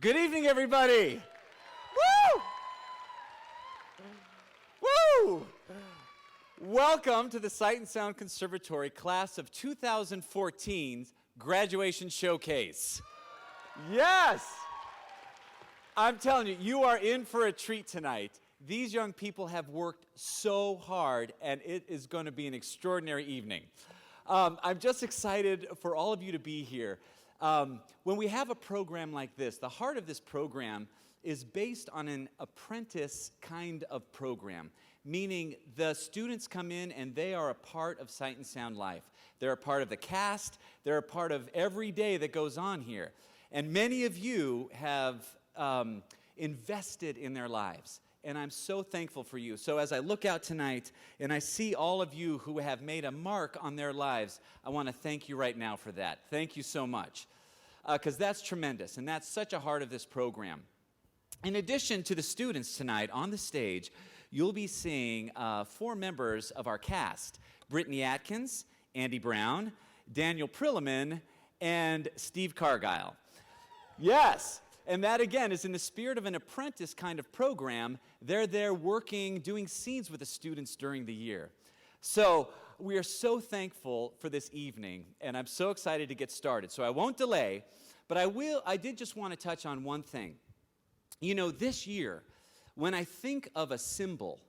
Good evening, everybody. Woo! Woo! Welcome to the Sight and Sound Conservatory class of 2014's graduation showcase. Yes! I'm telling you, you are in for a treat tonight. These young people have worked so hard, and it is going to be an extraordinary evening. I'm just excited for all of you to be here. When we have a program like this, the heart of this program is based on an apprentice kind of program, meaning the students come in and they are a part of Sight and Sound Life. They're a part of the cast. They're a part of every day that goes on here. And many of you have invested in their lives. And I'm so thankful for you. So as I look out tonight and I see all of you who have made a mark on their lives, I want to thank you right now for that. Thank you so much. Because that's tremendous, and that's such a heart of this program. In addition to the students tonight on the stage, you'll be seeing 4 members of our cast: Brittany Atkins, Andy Brown, Daniel Prilliman, and Steve Cargile. Yes. And that, again, is in the spirit of an apprentice kind of program. They're there working, doing scenes with the students during the year. So we are so thankful for this evening, and I'm so excited to get started. So I won't delay, but I did just want to touch on one thing. You know, this year, when I think of a symbol,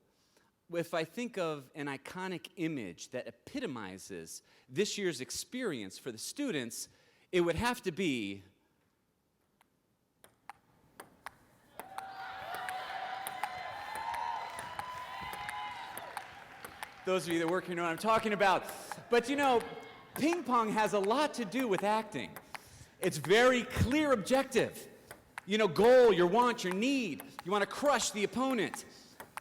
if I think of an iconic image that epitomizes this year's experience for the students, it would have to be those of you that work here know what I'm talking about. But you know, ping pong has a lot to do with acting. It's very clear objective. You know, goal, your want, your need. You want to crush the opponent.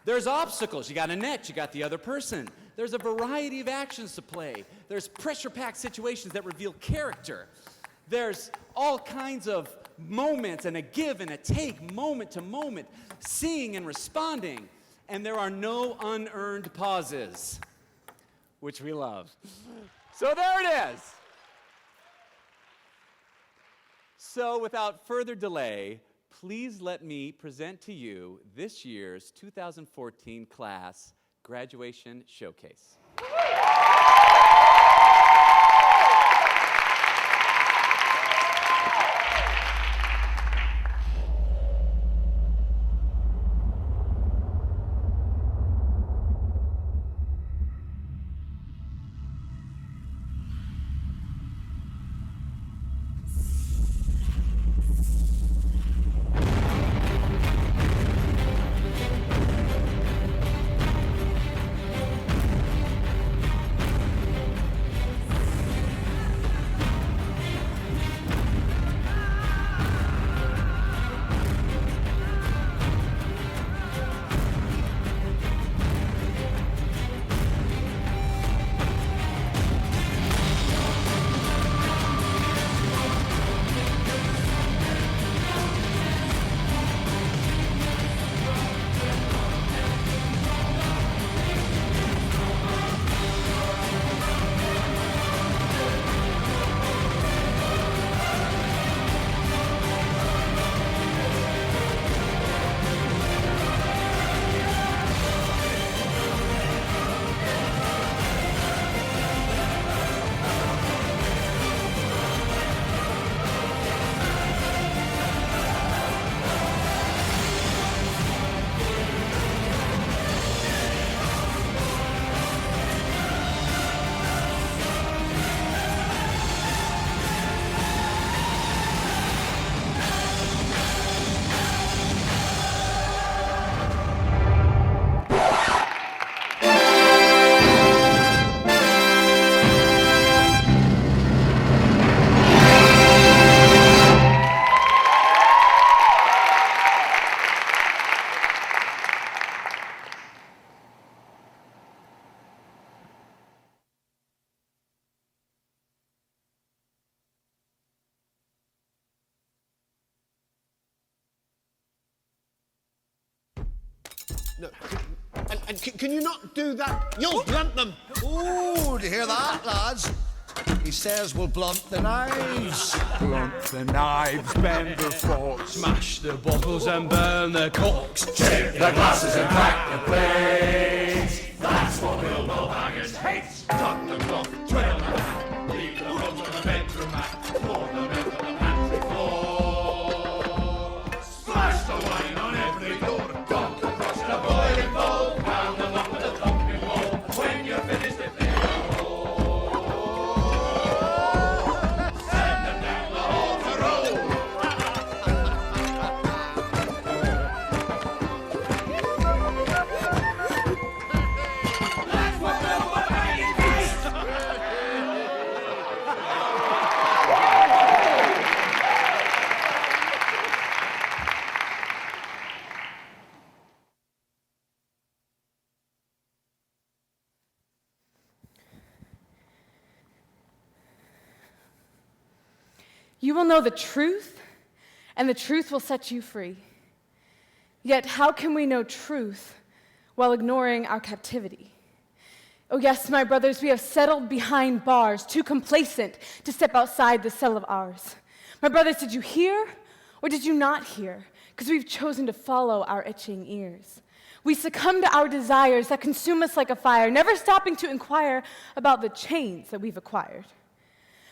There's obstacles. You got a net, you got the other person. There's a variety of actions to play. There's pressure-packed situations that reveal character. There's all kinds of moments and a give and a take, moment to moment, seeing and responding. And there are no unearned pauses, which we love. So there it is. So without further delay, please let me present to you this year's 2014 class graduation showcase. No. And can you not do that? You'll blunt them. Ooh, do you hear that, lads? He says we'll blunt the knives. Blunt the knives, bend the forks, Smash the bottles and burn the corks. tip the glasses and crack the plates. That's what Bilbo Baggins hates. Cut the cloth, twirl the hat, leave the roads on the bedroom mat, pour them into the pantry floor. Splash the wine on every door, dump the crust in a boiling bowl, pound them up with a thumping wall. When you're finished, if they send them down the hall to roll. That's what Bilbo Baggins hates. You will know the truth, and the truth will set you free. Yet how can we know truth while ignoring our captivity? Oh yes, my brothers, we have settled behind bars, too complacent to step outside the cell of ours. My brothers, did you hear or did you not hear? Because we've chosen to follow our itching ears. We succumb to our desires that consume us like a fire, never stopping to inquire about the chains that we've acquired.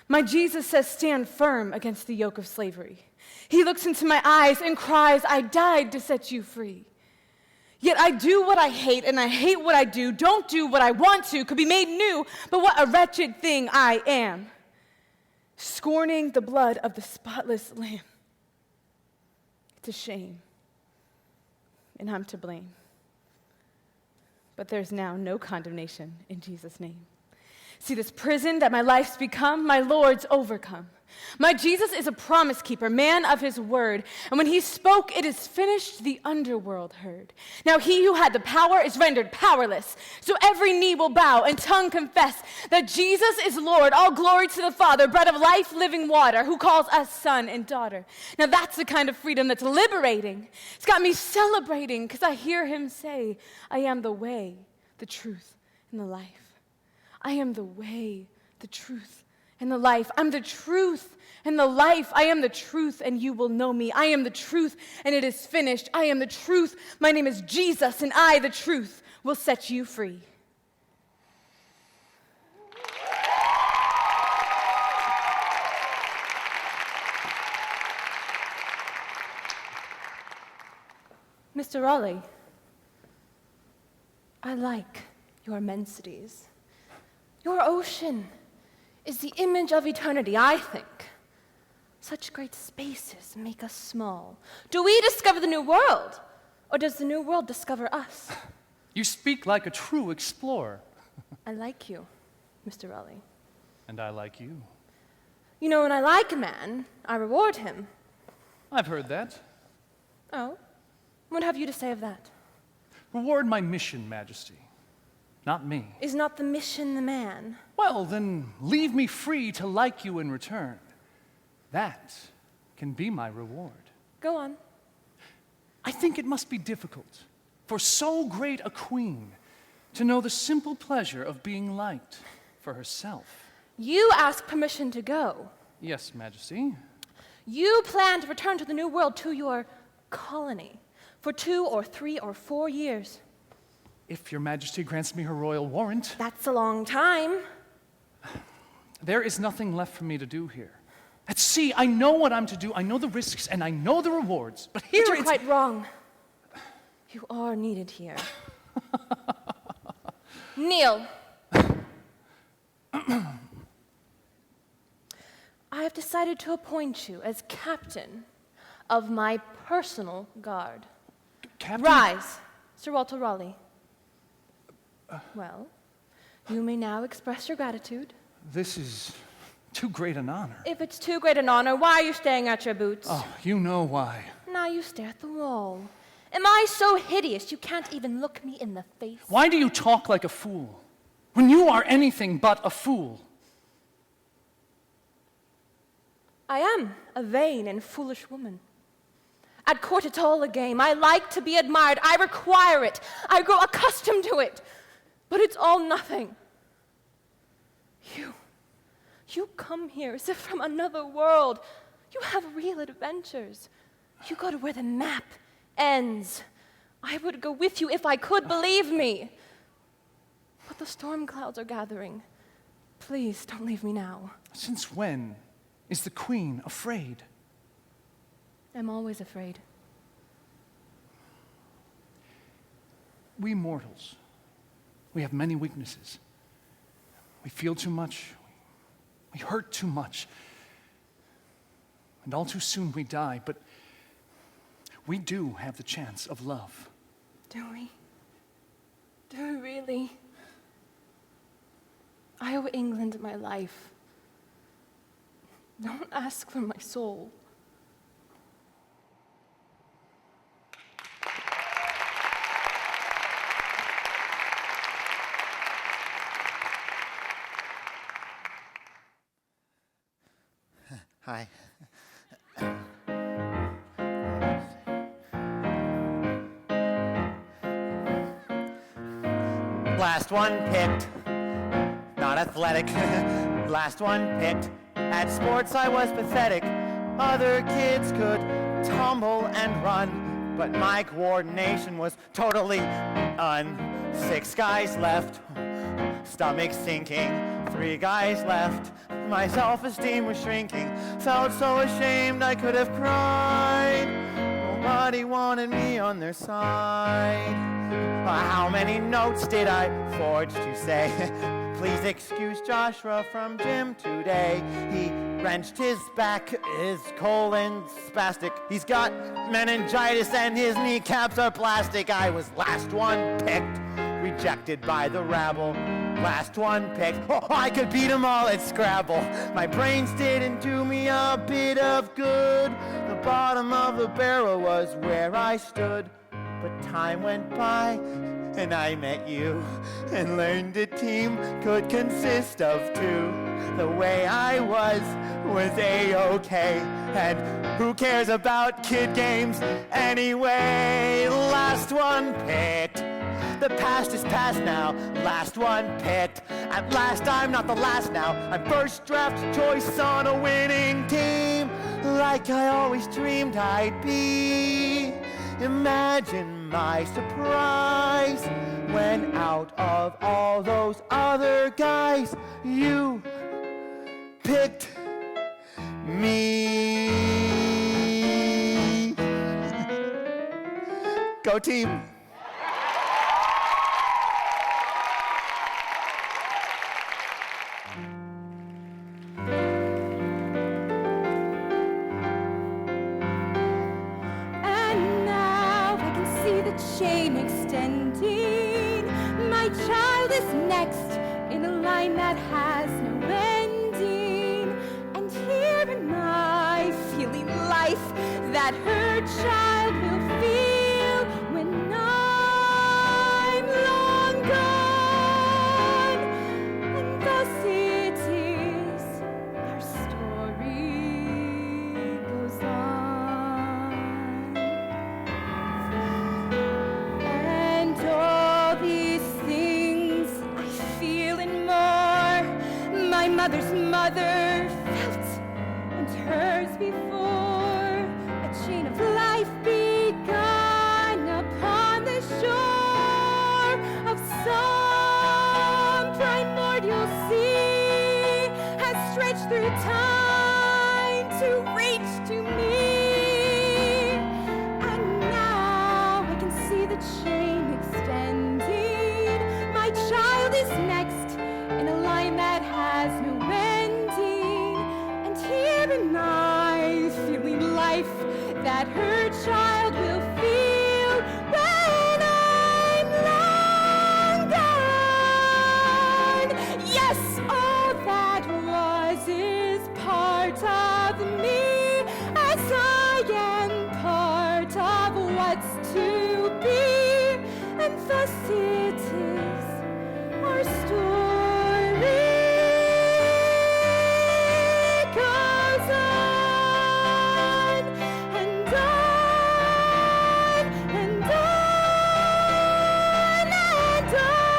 My Jesus says, stand firm against the yoke of slavery. He looks into my eyes and cries, I died to set you free. Yet I do what I hate, and I hate what I do, don't do what I want to, could be made new, but what a wretched thing I am. Scorning the blood of the spotless lamb. It's a shame, and I'm to blame. But there's now no condemnation in Jesus' name. See, this prison that my life's become, my Lord's overcome. My Jesus is a promise keeper, man of his word. And when he spoke, it is finished, the underworld heard. Now he who had the power is rendered powerless. So every knee will bow and tongue confess that Jesus is Lord. All glory to the Father, bread of life, living water, who calls us son and daughter. Now that's the kind of freedom that's liberating. It's got me celebrating because I hear him say, I am the way, the truth, and the life. I am the way, the truth, and the life. I'm the truth and the life. I am the truth, and you will know me. I am the truth, and it is finished. I am the truth. My name is Jesus, and I, the truth, will set you free. Mr. Raleigh, I like your immensities. Your ocean is the image of eternity, I think. Such great spaces make us small. Do we discover the new world, or does the new world discover us? You speak like a true explorer. I like you, Mr. Raleigh. And I like you. You know, when I like a man, I reward him. I've heard that. Oh? What have you to say of that? Reward my mission, Majesty. Not me. Is not the mission the man? Well, then leave me free to like you in return. That can be my reward. Go on. I think it must be difficult for so great a queen to know the simple pleasure of being liked for herself. You ask permission to go. Yes, Majesty. You plan to return to the New World, to your colony, for 2 or 3 or 4 years. If your Majesty grants me her royal warrant. That's a long time. There is nothing left for me to do here. At sea, I know what I'm to do, I know the risks, and I know the rewards. But here You're quite wrong. You are needed here. Kneel. I have decided to appoint you as captain of my personal guard. Captain? Rise, Sir Walter Raleigh. Well, you may now express your gratitude. This is too great an honor. If it's too great an honor, why are you staring at your boots? Oh, you know why. Now you stare at the wall. Am I so hideous you can't even look me in the face? Why do you talk like a fool when you are anything but a fool? I am a vain and foolish woman. At court, it's all a game. I like to be admired. I require it. I grow accustomed to it. But it's all nothing. You come here as if from another world. You have real adventures. You go to where the map ends. I would go with you if I could, believe me. But the storm clouds are gathering. Please don't leave me now. Since when is the Queen afraid? I'm always afraid. We mortals, we have many weaknesses. We feel too much. We hurt too much. And all too soon we die, but we do have the chance of love. Do we? Do we really? I owe England my life. Don't ask for my soul. Hi. Last one picked, not athletic. Last one picked. At sports I was pathetic. Other kids could tumble and run, but my coordination was totally un. 6 guys left, stomach sinking. 3 guys left, my self-esteem was shrinking. Felt so ashamed I could have cried. Nobody wanted me on their side. How many notes did I forge to say? Please excuse Joshua from gym today. He wrenched his back, his colon's spastic. He's got meningitis and his kneecaps are plastic. I was last one picked, rejected by the rabble. Last one picked. Oh, I could beat 'em all at Scrabble. My brains didn't do me a bit of good. The bottom of the barrel was where I stood. But time went by, and I met you, and learned a team could consist of 2. The way I was A-okay, and who cares about kid games anyway? Last one picked. The past is past now, last one picked. At last I'm not the last now. I'm first draft choice on a winning team, like I always dreamed I'd be. Imagine my surprise when out of all those other guys, you picked me. Go team. Chain extending. My child is next in a line that has no ending. And here am I, feeling life that her child will feel when I'm long gone. And thus it is our story goes on. My mother's mother felt, and hers before, a chain of life begun upon the shore of some primordial sea, has stretched through time to reach to me. And now I can see the chain extending. My child is next in a line that has no ending. And here am I, feeling life that her child will feel when I'm long gone. Yes, all that was is part of me, as I am part of what's to be. And thus it is our story goes on and on and on and on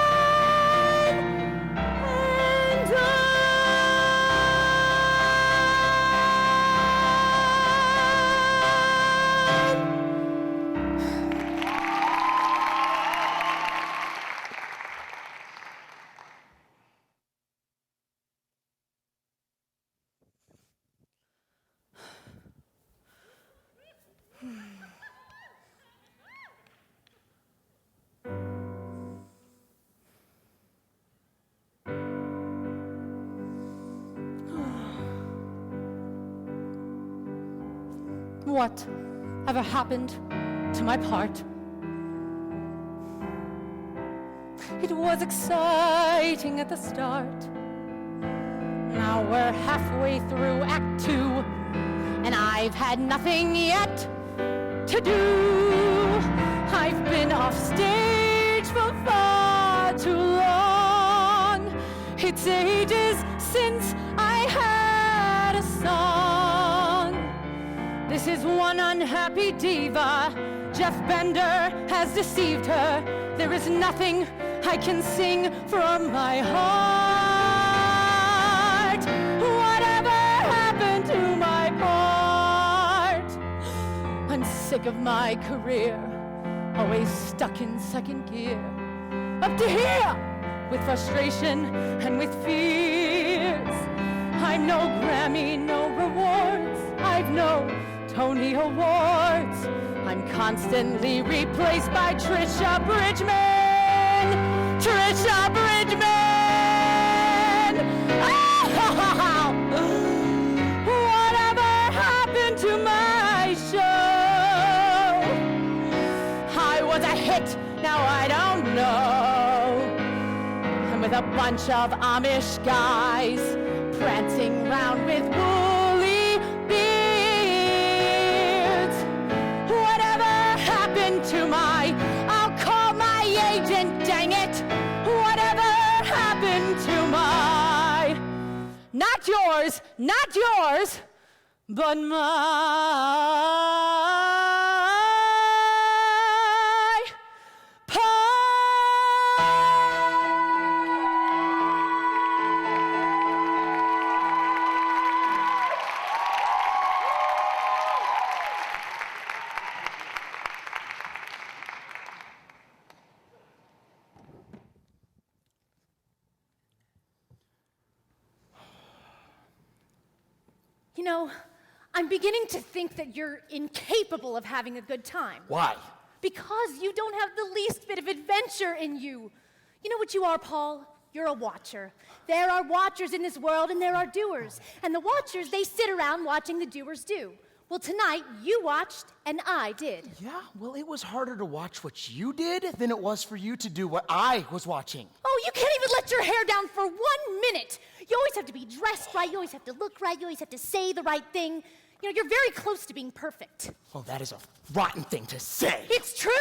and on. What ever happened to my part? It was exciting at the start. Now we're halfway through Act 2, and I've had nothing yet to do. I've been off stage for far too long. It's ages since I had a song. This is one unhappy diva. Jeff Bender has deceived her. There is nothing I can sing from my heart. Whatever happened to my part? I'm sick of my career, always stuck in second gear. Up to here with frustration and with fears. I'm no Grammy, no rewards. I've no Tony Awards. I'm constantly replaced by Trisha Bridgman. Trisha Bridgman! Oh! Whatever happened to my show? I was a hit, now I don't know. I'm with a bunch of Amish guys prancing round with woolly beards. Whatever happened to my, I'll call my agent, dang it. Whatever happened to my, not yours, but my part. You know, I'm beginning to think that you're incapable of having a good time. Why? Because you don't have the least bit of adventure in you. You know what you are, Paul? You're a watcher. There are watchers in this world and there are doers. And the watchers, they sit around watching the doers do. Well, tonight, you watched and I did. Yeah, well, it was harder to watch what you did than it was for you to do what I was watching. Oh, you can't even let your hair down for 1 minute. You always have to be dressed right, you always have to look right, you always have to say the right thing. You know, you're very close to being perfect. Well, that is a rotten thing to say. It's true.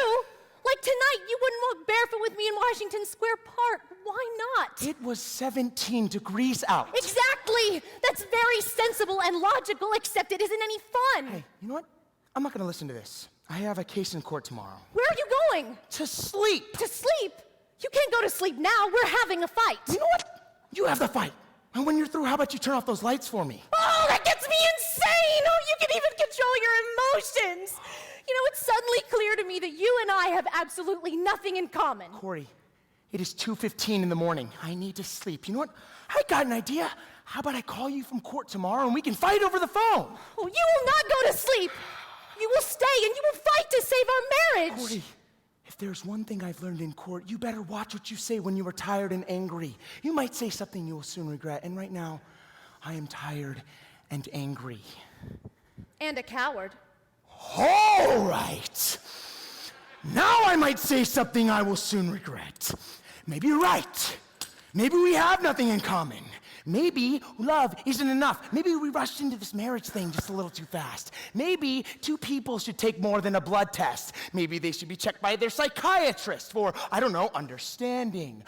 Like tonight, you wouldn't walk barefoot with me in Washington Square Park. Why not? It was 17 degrees out. Exactly. That's very sensible and logical, except it isn't any fun. Hey, you know what? I'm not gonna listen to this. I have a case in court tomorrow. Where are you going? To sleep. To sleep? You can't go to sleep now. We're having a fight. You know what? You have the fight. And when you're through, how about you turn off those lights for me? Oh, that gets me insane! Oh, you can even control your emotions! You know, it's suddenly clear to me that you and I have absolutely nothing in common. Corey, it is 2:15 in the morning. I need to sleep. You know what? I got an idea. How about I call you from court tomorrow and we can fight over the phone? Oh, you will not go to sleep! You will stay and you will fight to save our marriage! Corey, if there's one thing I've learned in court, you better watch what you say when you are tired and angry. You might say something you will soon regret, and right now, I am tired and angry. And a coward. All right. Now I might say something I will soon regret. Maybe you're right. Maybe we have nothing in common. Maybe love isn't enough. Maybe we rushed into this marriage thing just a little too fast. Maybe two people should take more than a blood test. Maybe they should be checked by their psychiatrist for, I don't know, understanding,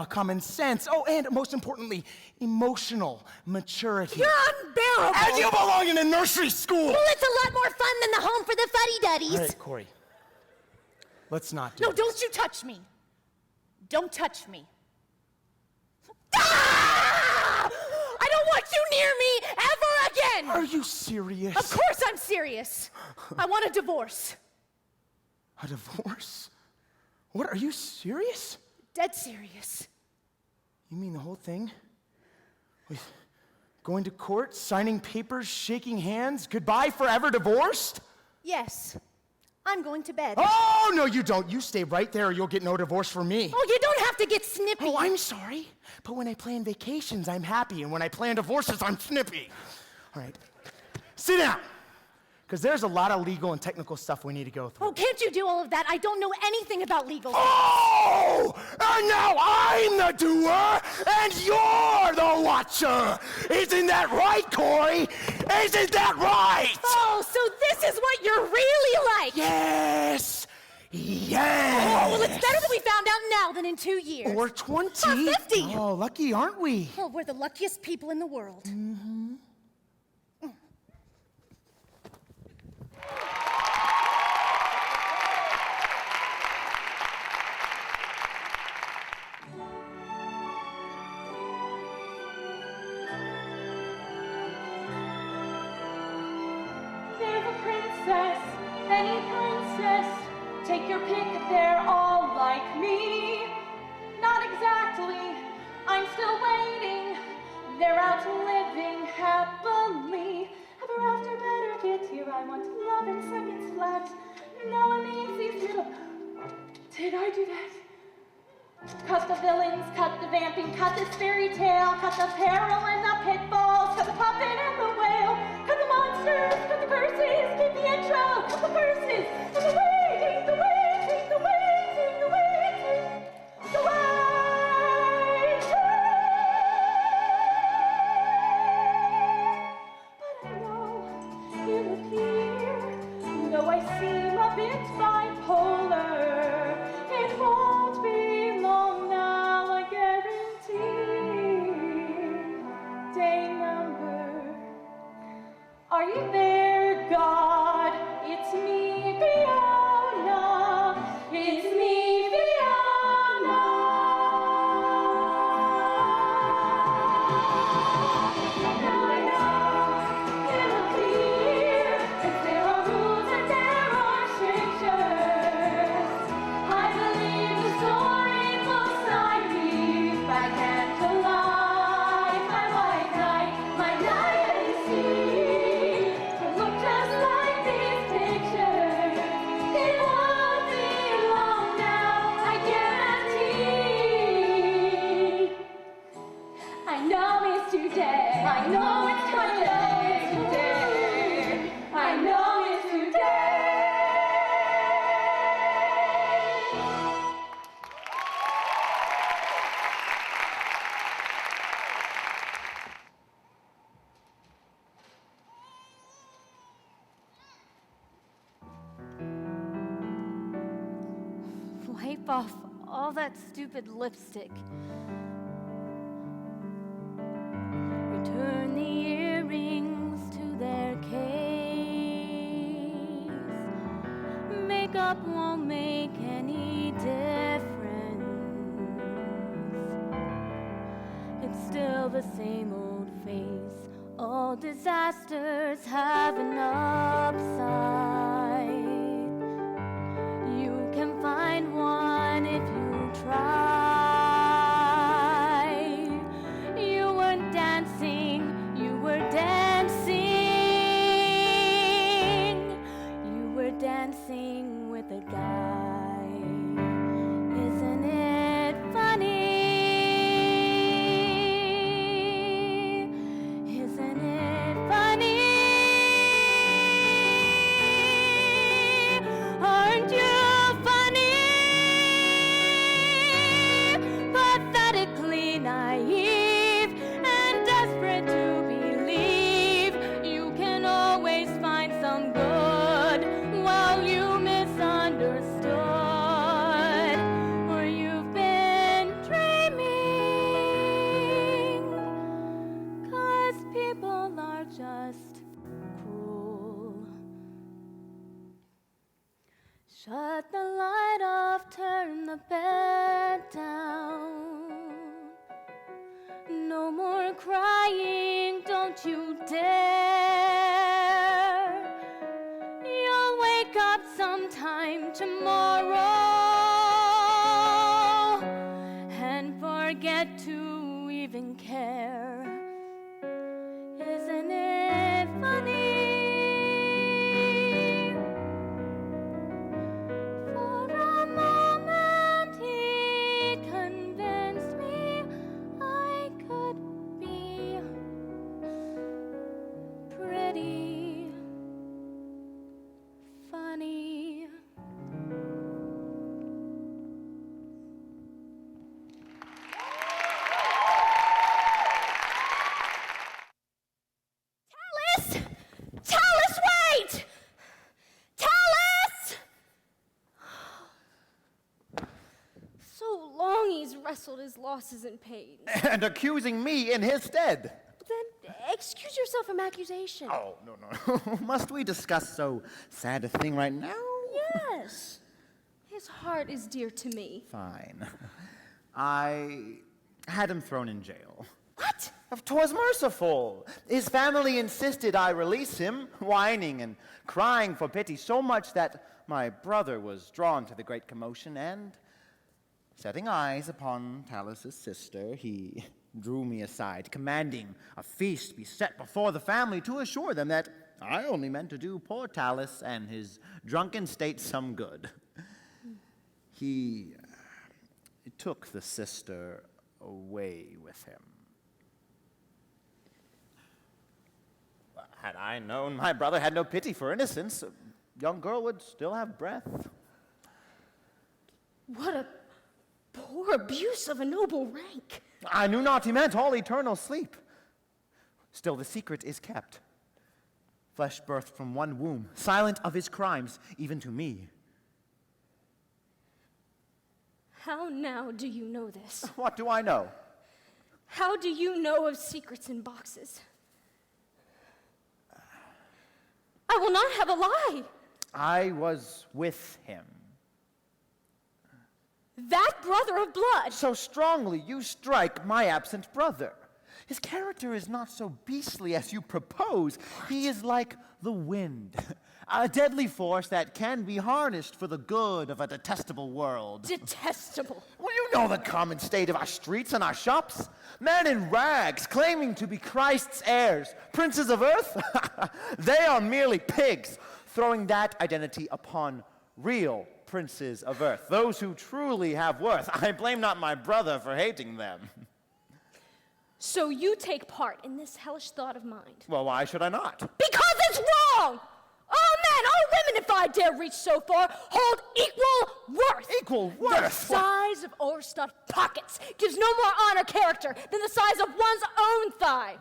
common sense. Oh, and most importantly, emotional maturity. You're unbearable! And you belong in a nursery school! Well, it's a lot more fun than the home for the fuddy-duddies. All right, Corey. Let's not do No, this. don't you touch me. Don't touch me. Ah! I don't want you near me ever again! Are you serious? Of course I'm serious. I want a divorce. A divorce? What, are you serious? Dead serious. You mean the whole thing? With going to court, signing papers, shaking hands, goodbye forever divorced? Yes. I'm going to bed. Oh, no, you don't. You stay right there or you'll get no divorce from me. Oh, you don't have to get snippy. Oh, I'm sorry. But when I plan vacations, I'm happy. And when I plan divorces, I'm snippy. All right. Sit down. Because there's a lot of legal and technical stuff we need to go through. Oh, can't you do all of that? I don't know anything about legal. Oh! And now I'm the doer, and you're the watcher! Isn't that right, Corey? Isn't that right? Oh, so this is what you're really like! Yes! Yes! Oh, well, it's better that we found out now than in 2 years. Or 20. Or 50. Oh, lucky aren't we? Oh, we're the luckiest people in the world. There's a princess, any princess. Take your pick, they're all like me. Not exactly, I'm still waiting. They're out living happily. Ever after better get here, I want love in seconds flat. No one needs these little... Did I do that? Cut the villains, cut the vamping, cut this fairy tale, cut the peril and the pitfalls, cut the puppet and the whale, cut the monsters, cut the curses, keep the intro, cut the verses, and the waiting, the waiting, the waiting, the waiting, the waiting. But I know you look here, though I seem a bit bipolar, it won't be long now, I guarantee. Day number. Are you there, God? It's me, Fiona. It's me, Fiona. Now I know it'll clear, 'cause there are rules and there are strictures. I believe the story looks like me. I can't lie. My white knight, my knight that you see, will look just like these pictures. It won't be long now, I guarantee. I know it's today. I know it's today. I know it's today. Wipe off all that stupid lipstick. Return the earrings to their case. Makeup won't make any difference. It's still the same old face. All disasters have an upside. You can find one if you try. You weren't dancing, you were dancing. You were dancing with a guy. Isn't it funny? Isn't it funny? Aren't you funny? Pathetically naive and desperate to believe you can always find some good while you misunderstood, or you've been dreaming, 'cause people are just cruel. Shut the light off, turn the bed down. No more crying, don't you dare. You'll wake up sometime tomorrow and forget to even care. Isn't it funny? For a moment he convinced me I could be pretty. wrestled his losses and pains. And accusing me in his stead. Then excuse yourself from accusation. Oh, no. Must we discuss so sad a thing right now? Yes. His heart is dear to me. Fine. I had him thrown in jail. What? 'Twas merciful. His family insisted I release him, whining and crying for pity so much that my brother was drawn to the great commotion, and setting eyes upon Talus's sister, he drew me aside, commanding a feast be set before the family to assure them that I only meant to do poor Talus and his drunken state some good. He took the sister away with him. Had I known my brother had no pity for innocence, a young girl would still have breath. What a poor abuse of a noble rank. I knew not he meant all eternal sleep. Still, the secret is kept. Flesh birthed from one womb, silent of his crimes, even to me. How now do you know this? What do I know? How do you know of secrets in boxes? I will not have a lie. I was with him. That brother of blood. So strongly you strike my absent brother. His character is not so beastly as you propose. He is like the wind, a deadly force that can be harnessed for the good of a detestable world. Detestable. Well, you know the common state of our streets and our shops. Men in rags claiming to be Christ's heirs, princes of earth. They are merely pigs, throwing that identity upon real princes of earth, those who truly have worth. I blame not my brother for hating them. So you take part in this hellish thought of mine. Well, why should I not? Because it's wrong! All men, all women, if I dare reach so far, hold equal worth. Equal The worth? size of overstuffed pockets gives no more honor character than the size of one's own thigh.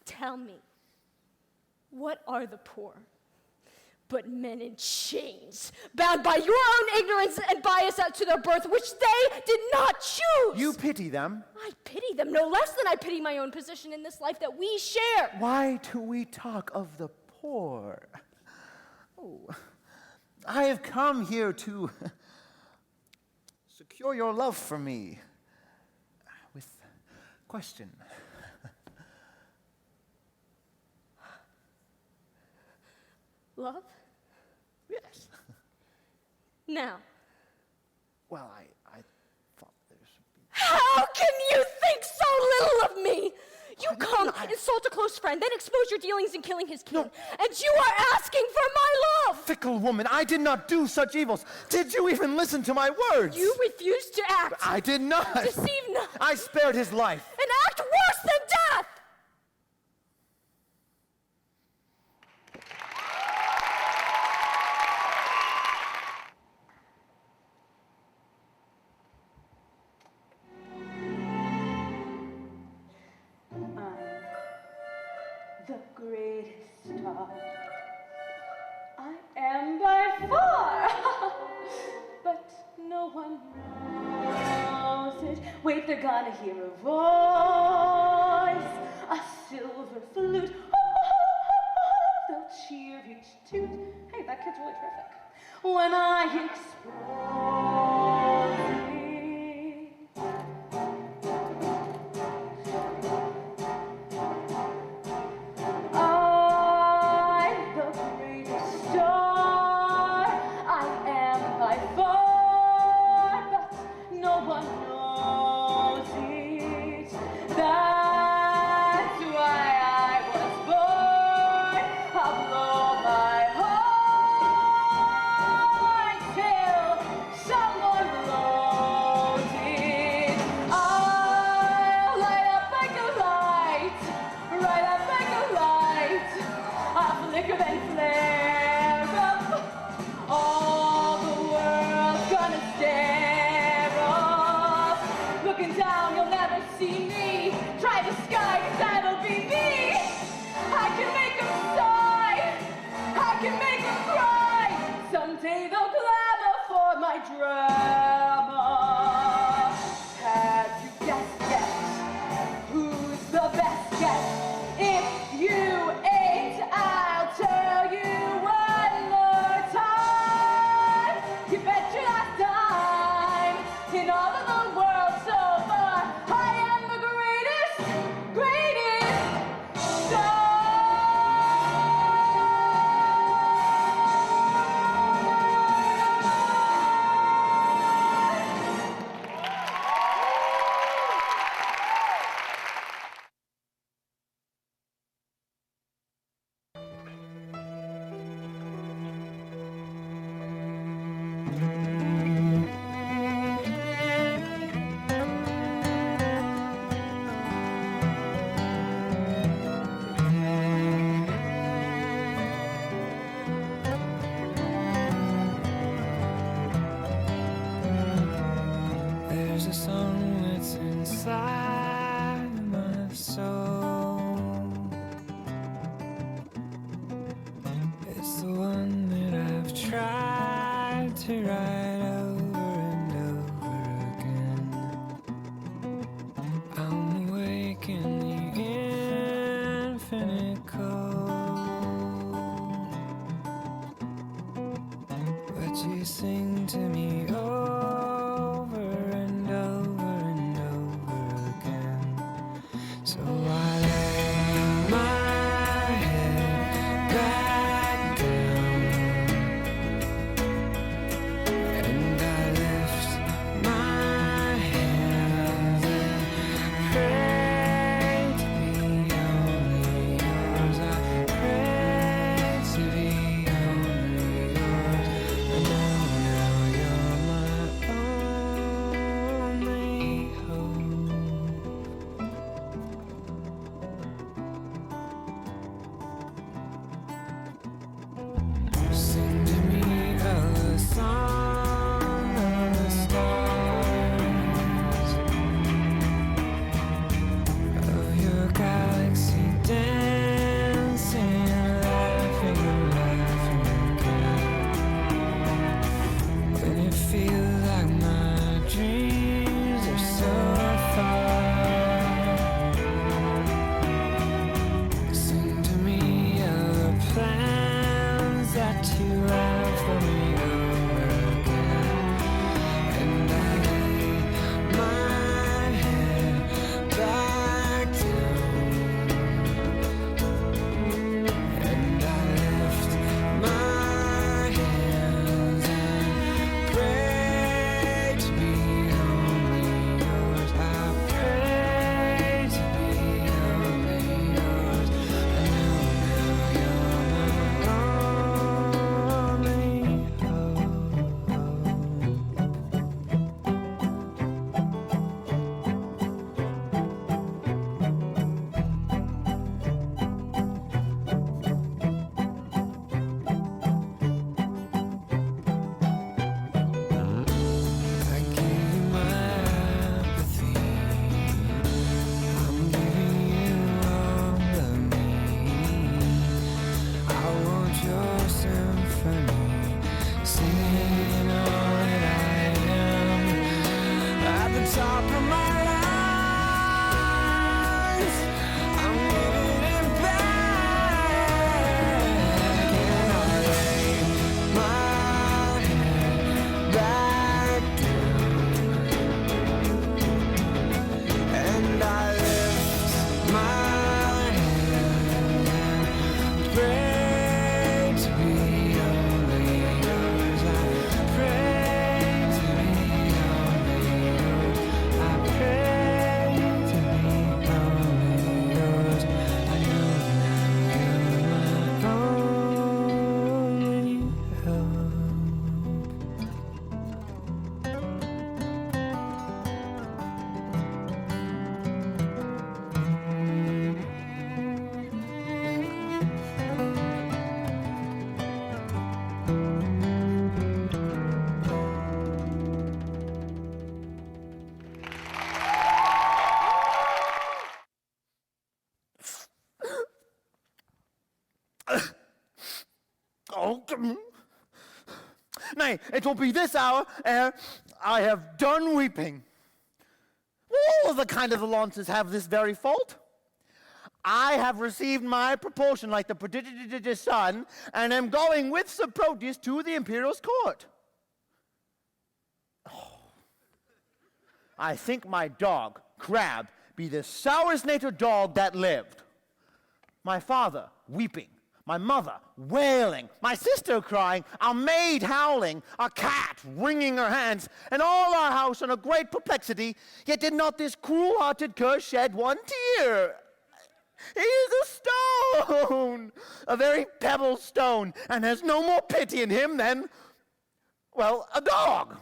Tell me, what are the poor but men in chains, bound by your own ignorance and bias to their birth, which they did not choose? You pity them. I pity them no less than I pity my own position in this life that we share. Why do we talk of the poor? Oh, I have come here to secure your love for me with question. Love? Yes. Now, Well, I thought there should be... how can you think so little of me? You come, insult a close friend, then expose your dealings in killing his kin. No. And you are asking for my love! Fickle woman, I did not do such evils. Did you even listen to my words? You refused to act. I did not. Deceive not. I spared his life. An act worse than death! The greatest star. I am by far, but no one knows it. Wait, they're gonna hear a voice, a silver flute. They'll cheer each toot. Hey, that kid's really terrific. When I explode it. I'm the greatest star. I am by far, but no one knows it. That's why I was born. I'll blow my horn till someone blows it. I'll light up like a light, right up like a light. I'll flicker then flare up. All the world's gonna stare up. Looking down, you'll never see me. Try the sky, 'cause that'll be me. I can make 'em sigh. I can make 'em cry. Someday they'll clamor for my drama. There's a song that's inside my soul. It's the one that I've tried to write over and over again. I'm awake in the infinite cold, but you sing to me over and over and over again. So I lay my head back down, and I lift my hands and pray to be only yours. I pray to be only yours. I know now you're my only hope. Sing to me a song of the stars, of your galaxy dancing, laughing and laughing again. When it feels like my dreams are so far, sing to me of the plans that you have for me over again. And I lay my head back down, and I lift my hands and pray to be only yours. I pray to be only yours. I know now you're my only hope. I give you my apathy. I'm giving you all of me. I want your symphony, singing all that I am. At the top of my lungs, I'm giving it back. And I lay my head back down, and I lift my hand and pray to be only yours. I pray to be only yours. I pray to be only yours. I know now you're my only hope. Oh, nay, it will be this hour ere I have done weeping. All of the kind of the launces have this very fault. I have received my proportion like the prodigious son, and am going with Sir Proteus to the Imperial's court. Oh. I think my dog, Crab, be the sourest-natured dog that lived. My father weeping, my mother wailing, my sister crying, our maid howling, our cat wringing her hands, and all our house in a great perplexity, yet did not this cruel-hearted cur shed one tear. He is a stone, a very pebble stone, and has no more pity in him than Well, a dog.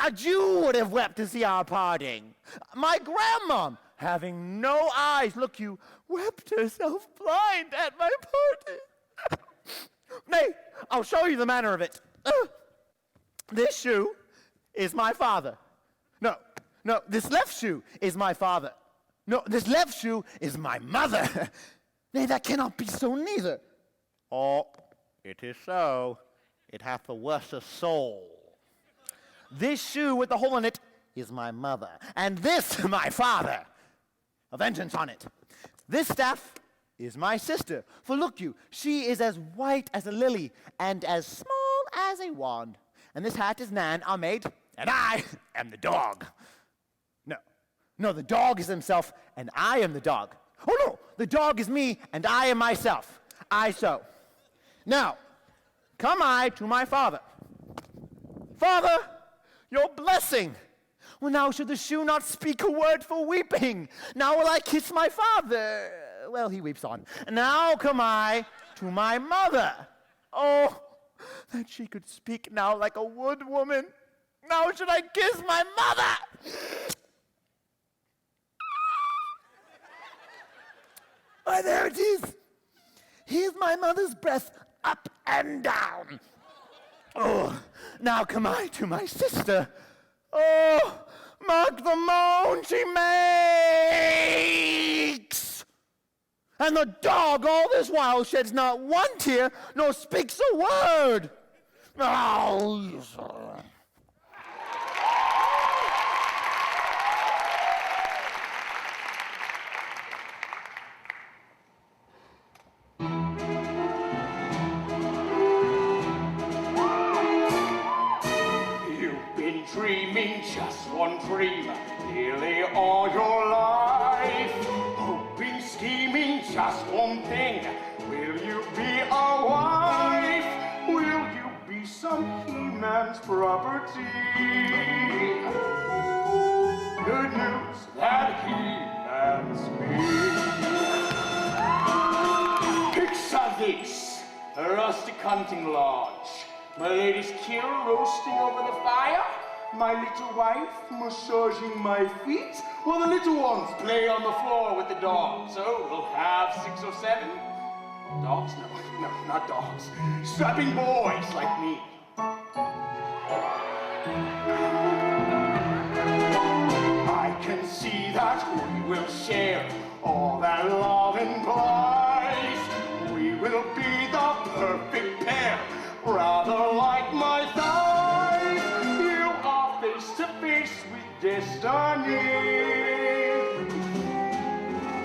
A Jew would have wept to see our parting. My grandmom, having no eyes, look you, wept herself blind at my parting. Nay, I'll show you the manner of it. This shoe is my father. No, this left shoe is my father. No, this left shoe is my mother. Nay, that cannot be so neither. Oh, it is so. It hath the worser soul. This shoe with the hole in it is my mother, and this my father. A vengeance on it. This staff is my sister, for look you, she is as white as a lily, and as small as a wand. And this hat is Nan, our maid, and I am the dog. No, the dog is himself, and I am the dog. Oh no, the dog is me, and I am myself. I so. Now, come I to my father. Father, your blessing. Well, now should the shoe not speak a word for weeping. Now will I kiss my father. Well, he weeps on. Now come I to my mother. Oh, that she could speak now like a wood woman. Now should I kiss my mother. Why, there it is. Here's my mother's breath up and down. Oh, now come I to my sister. Oh, mark the moan she makes. And the dog all this while sheds not one tear, nor speaks a word. Oh, yes. Dreaming just one dream nearly all your life. Hoping, scheming just one thing. Will you be a wife? Will you be some he-man's property? Good news that he-man's me. Picture this, a rustic hunting lodge. My lady's killer roasting over the fire. My little wife massaging my feet, while the little ones play on the floor with the dogs. So we'll have 6 or 7 dogs? No, not dogs. Strapping boys like me. I can see that we will share all that love implies. We will be the perfect pair, rather like my thighs. You are face to face with destiny.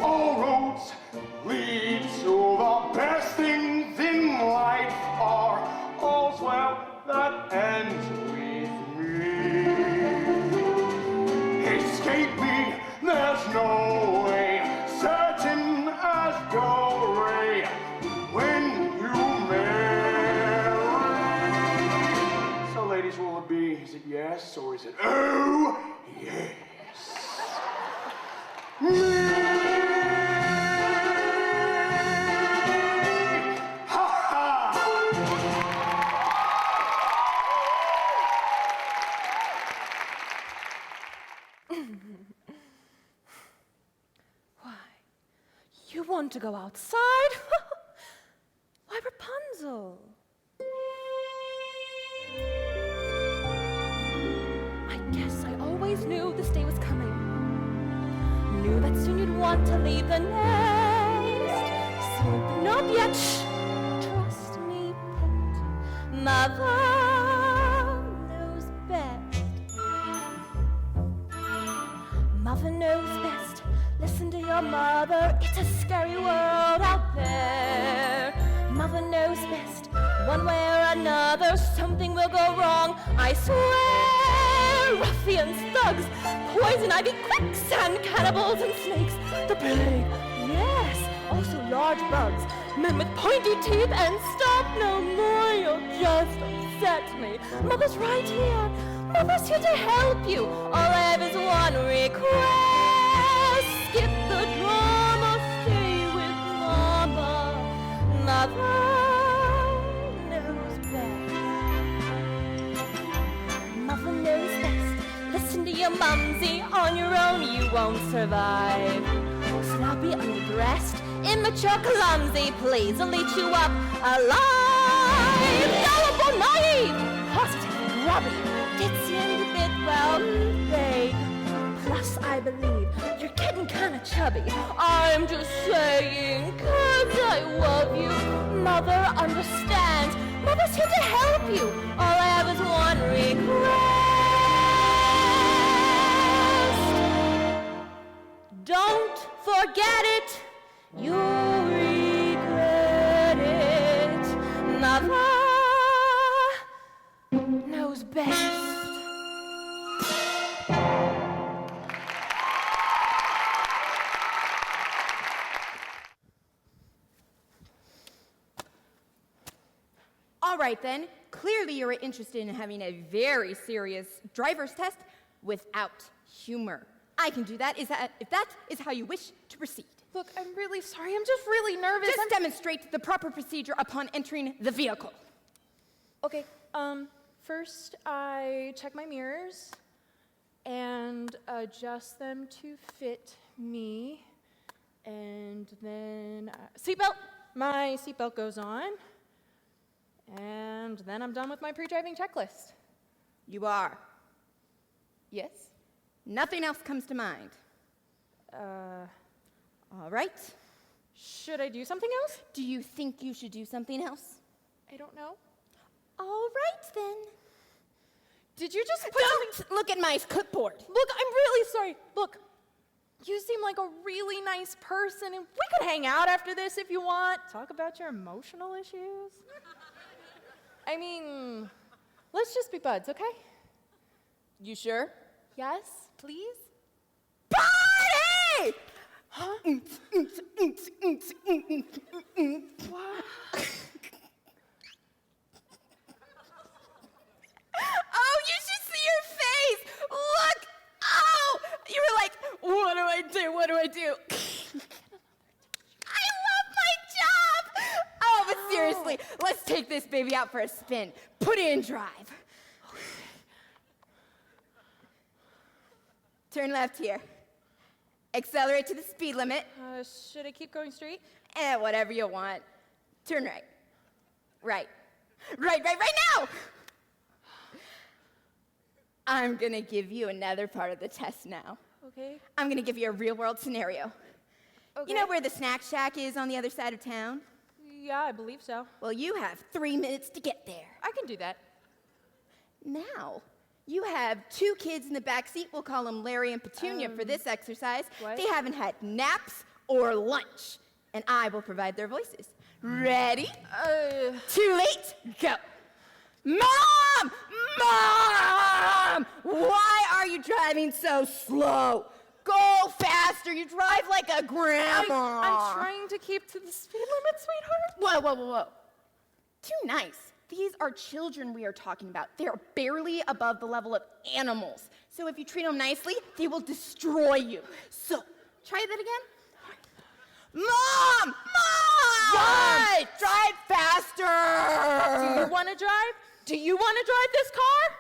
All roads lead to the best things in life are all's well that ends with me. Escape me, there's no way, certain as go-ray when you marry. So ladies, will it be, is it yes or is it oh yes? Why, you want to go outside? Why, Rapunzel? I guess I always knew this day was coming. Knew that soon you'd want to leave the nest. So, but not yet. Shh. Trust me, pet. Mother knows best. Mother knows best. Listen to your mother. It's a scary world out there. Mother knows best. One way or another, something will go wrong. I swear. Ruffians, thugs, poison ivy, quicksand, cannibals, and snakes. The plague, yes. Also large bugs, men with pointy teeth, and stop no more. You'll just upset me. Mother's right here. Mother's here to help you. All I have is one request. Skip the drama, stay with Mama. Mother knows best. mumsy. On your own, you won't survive. Sloppy, underdressed, immature, clumsy. Please, I'll eat you up alive. Gullible, naive, positive, grubby, ditzy and a bit, well, vague. Plus, I believe you're getting kind of chubby. I'm just saying, 'cause I love you. Mother understands. Mother's here to help you. All I have is one request. Don't forget it. You'll regret it. Mother knows best. All right then, clearly you're interested in having a very serious driver's test without humor. I can do that, if that is how you wish to proceed. Look, I'm really sorry. I'm just really nervous. Just demonstrate the proper procedure upon entering the vehicle. Okay, first I check my mirrors and adjust them to fit me. And then, seatbelt. My seatbelt goes on. And then I'm done with my pre-driving checklist. You are. Yes? Nothing else comes to mind. All right. Should I do something else? Do you think you should do something else? I don't know. All right then. Did you just put Don't look at my clipboard. Look, I'm really sorry. Look, you seem like a really nice person, and we could hang out after this if you want. Talk about your emotional issues. I mean, let's just be buds, okay? You sure? Yes, please? Party! Huh? What? Oh, you should see your face! Look! Oh! You were like, what do I do? What do I do? I love my job! Oh, but seriously, let's take this baby out for a spin. Put it in drive. Turn left here. Accelerate to the speed limit. Should I keep going straight? Whatever you want. Turn right. Right. Right now! I'm gonna give you another part of the test now. Okay. I'm gonna give you a real-world scenario. Okay. You know where the snack shack is on the other side of town? Yeah, I believe so. Well, you have 3 minutes to get there. I can do that. Now, you have 2 kids in the back seat. We'll call them Larry and Petunia for this exercise. what? They haven't had naps or lunch, and I will provide their voices. Ready? Too late? Go. Mom! Mom! Why are you driving so slow? Go faster. You drive like a grandma. I'm trying to keep to the speed limit, sweetheart. Whoa. Too nice. These are children we are talking about. They are barely above the level of animals. So if you treat them nicely, they will destroy you. So, try that again. Mom! Mom! What? Drive faster! Do you want to drive? Do you want to drive this car?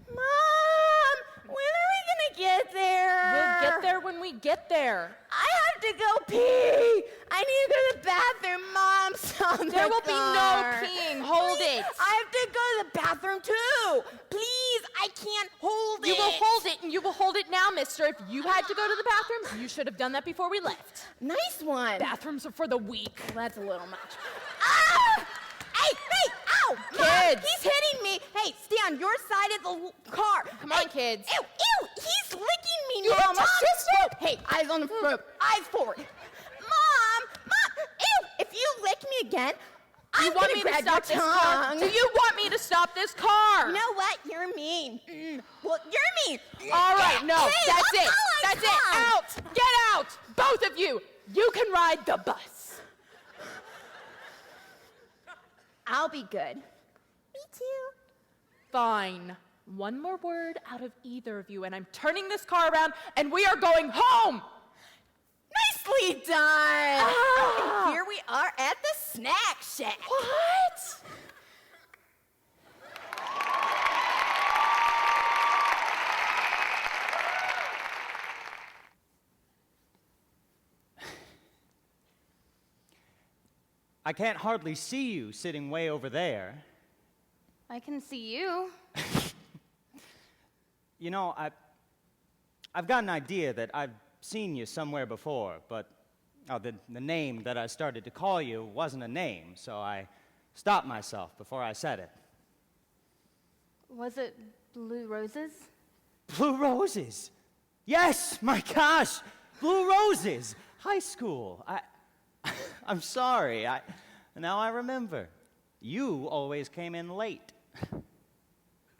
Mom! When are we gonna get there? We'll get there when we get there. I have to go pee! I need to go to the bathroom. Mom's on the There will be no car. peeing. Hold Please, it. I have to go to the bathroom too. Please, I can't hold You it. will hold it, and you will hold it now, mister. If you had to go to the bathroom, you should have done that before we left. Nice one. Bathrooms are for the weak. Well, that's a little much. Ah! Hey, ow! Mom, Kids. he's hitting me. Hey, stay on your side of the car. Come on, kids. Ew, he's licking me You now. touched Mom, his foot. Hey, eyes on the road. Eyes forward. Mom, ew, if you lick me again, I'm You want gonna me to grab stop your this car? tongue. Do you want me to stop this car? You know what? You're mean. Well, you're mean. All right, no, Hey, that's let it. go my That's it. tongue. Out. Get out. Both of you. You can ride the bus. I'll be good. Me too. Fine. One more word out of either of you, and I'm turning this car around, and we are going home. Nicely done. Ah. And here we are at the snack shack. What? I can't hardly see you sitting way over there. I can see you. You know, I've got an idea that I've seen you somewhere before, but the name that I started to call you wasn't a name, so I stopped myself before I said it. Was it Blue Roses? Blue Roses! Yes, my gosh! Blue Roses! High school. I'm sorry. Now I remember. You always came in late.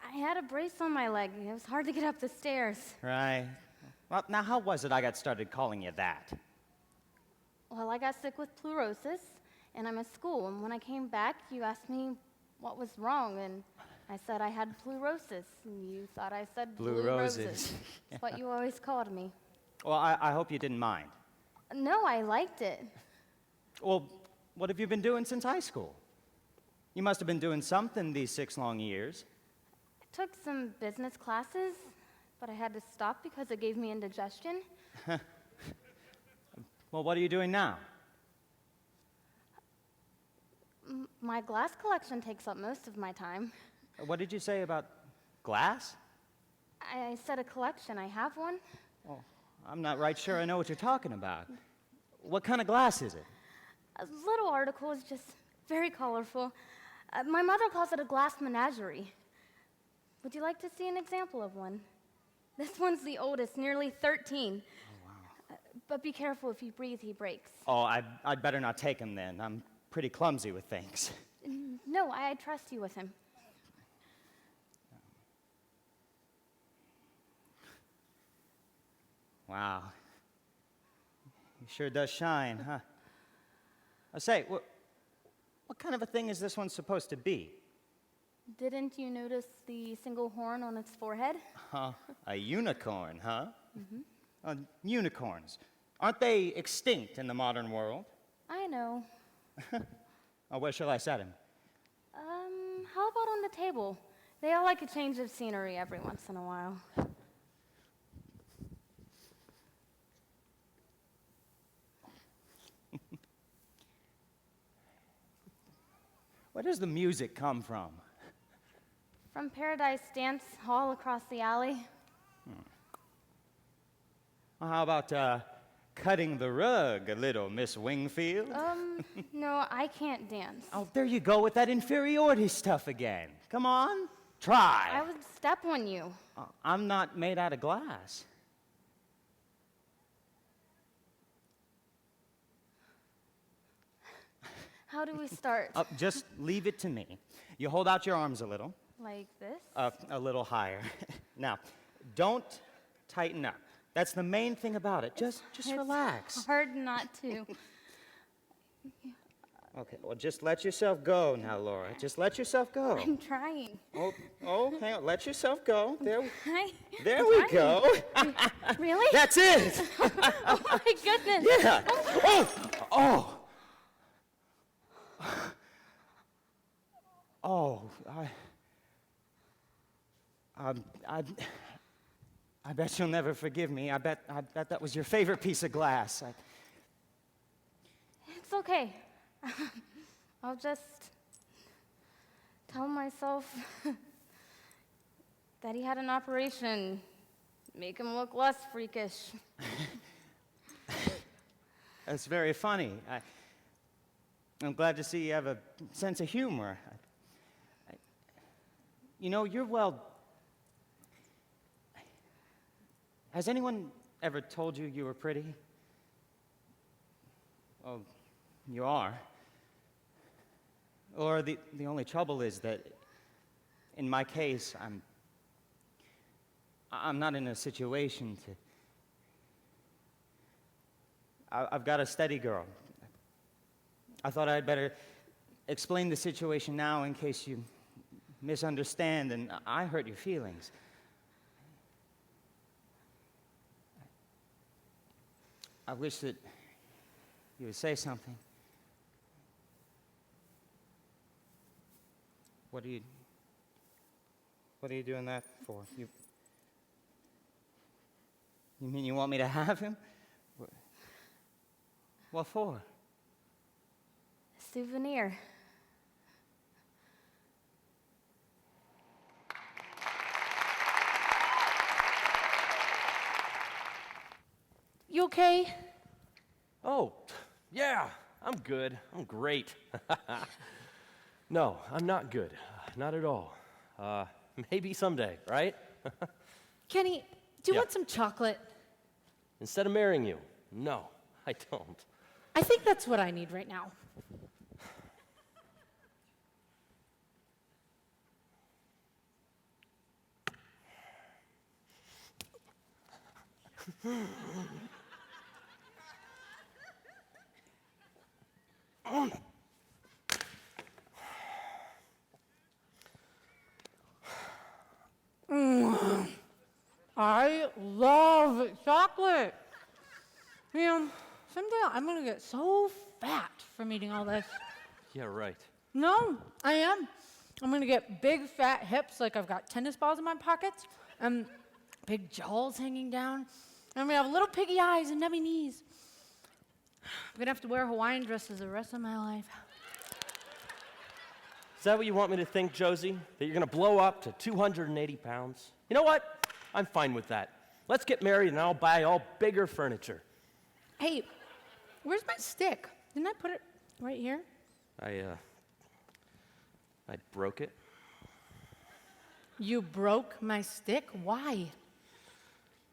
I had a brace on my leg. It was hard to get up the stairs. Right. Well, now how was it I got started calling you that? Well, I got sick with pleurosis, and I'm at school. And when I came back, you asked me what was wrong, and I said I had pleurosis. And you thought I said Blue Roses. That's what you always called me. Well, I hope you didn't mind. No, I liked it. Well, what have you been doing since high school? You must have been doing something these 6 long years. I took some business classes, but I had to stop because it gave me indigestion. Well, what are you doing now? My glass collection takes up most of my time. What did you say about glass? I said a collection. I have one. Well, I'm not right sure I know what you're talking about. What kind of glass is it? A little article is just very colorful. My mother calls it a glass menagerie. Would you like to see an example of one? This one's the oldest, nearly 13. Oh, wow. But be careful, if you breathe, he breaks. Oh, I'd better not take him then. I'm pretty clumsy with things. No, I trust you with him. Wow. He sure does shine, huh? I say, what kind of a thing is this one supposed to be? Didn't you notice the single horn on its forehead? A unicorn, huh? Mm-hmm. Unicorns. Aren't they extinct in the modern world? I know. Oh, where shall I set him? How about on the table? They all like a change of scenery every once in a while. Where does the music come from? From Paradise Dance Hall across the alley. Well, how about cutting the rug a little, Miss Wingfield? No, I can't dance. Oh, there you go with that inferiority stuff again. Come on, try. I would step on you. I'm not made out of glass. How do we start? Just leave it to me. You hold out your arms a little. Like this? A little higher. Now, don't tighten up. That's the main thing about it. Just relax. It's hard not to. Okay, well, just let yourself go now, Laura. Just let yourself go. I'm trying. Oh, hang on. Let yourself go. There I'm we trying. go. Really? That's it. Oh my goodness. Yeah. Oh. Oh, I bet you'll never forgive me. I bet that was your favorite piece of glass. It's okay. I'll just tell myself that he had an operation, make him look less freakish. That's very funny. I'm glad to see you have a sense of humor. You know, has anyone ever told you you were pretty? Oh, you are. Or the only trouble is that, in my case, I'm not in a situation to. I've got a steady girl. I thought I'd better explain the situation now in case you misunderstand and I hurt your feelings. I wish that you would say something. What are you doing that for? You mean you want me to have him? What for? souvenir. You okay? Oh, yeah, I'm good. I'm great. No, I'm not good. Not at all. Maybe someday, right? Kenny, do you Yeah. want some chocolate? Instead of marrying you. No, I don't. I think that's what I need right now. I love chocolate. Man, someday I'm gonna get so fat from eating all this. Yeah, right. No, I am. I'm gonna get big fat hips like I've got tennis balls in my pockets, and big jowls hanging down. I'm gonna have little piggy eyes and nubby knees. I'm gonna have to wear Hawaiian dresses the rest of my life. Is that what you want me to think, Josie? That you're gonna blow up to 280 pounds? You know what? I'm fine with that. Let's get married and I'll buy all bigger furniture. Hey, where's my stick? Didn't I put it right here? I broke it. You broke my stick? Why?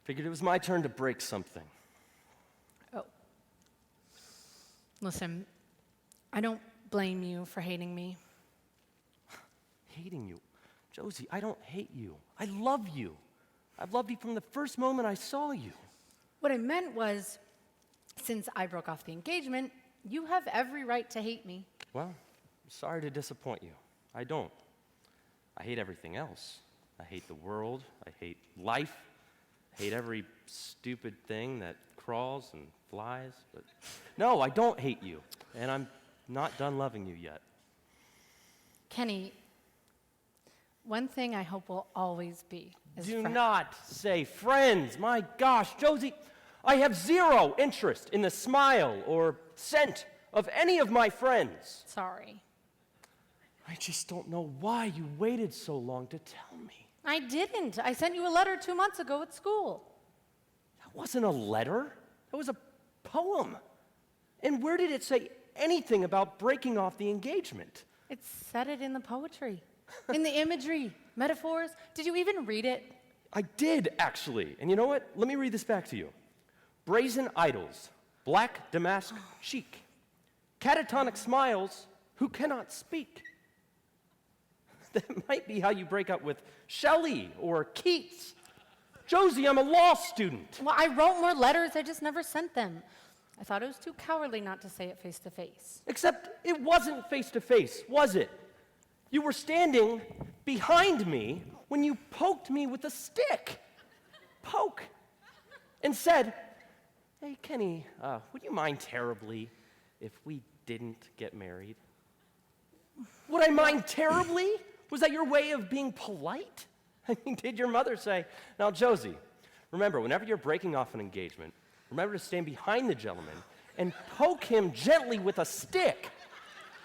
Figured it was my turn to break something. Oh. Listen, I don't blame you for hating me. Hating you? Josie, I don't hate you. I love you. I've loved you from the first moment I saw you. What I meant was, since I broke off the engagement, you have every right to hate me. Well, I'm sorry to disappoint you. I don't. I hate everything else. I hate the world. I hate life. I hate every stupid thing that crawls and flies. But no, I don't hate you. And I'm not done loving you yet. Kenny, one thing I hope will always be is Do friends. not say friends. My gosh, Josie, I have zero interest in the smile or scent of any of my friends. Sorry. I just don't know why you waited so long to tell me. I didn't. I sent you a letter 2 months ago at school. That wasn't a letter. That was a poem. And where did it say anything about breaking off the engagement? It said it in the poetry, in the imagery, metaphors. Did you even read it? I did, actually. And you know what? Let me read this back to you. Brazen idols, black damask chic, catatonic smiles, who cannot speak. That might be how you break up with Shelley or Keats. Josie, I'm a law student. Well, I wrote more letters, I just never sent them. I thought it was too cowardly not to say it face to face. Except it wasn't face to face, was it? You were standing behind me when you poked me with a stick. Poke. And said, "Hey, Kenny, would you mind terribly if we didn't get married?" Would I mind terribly? Was that your way of being polite? I mean, did your mother say, "Now, Josie, remember, whenever you're breaking off an engagement, remember to stand behind the gentleman and poke him gently with a stick.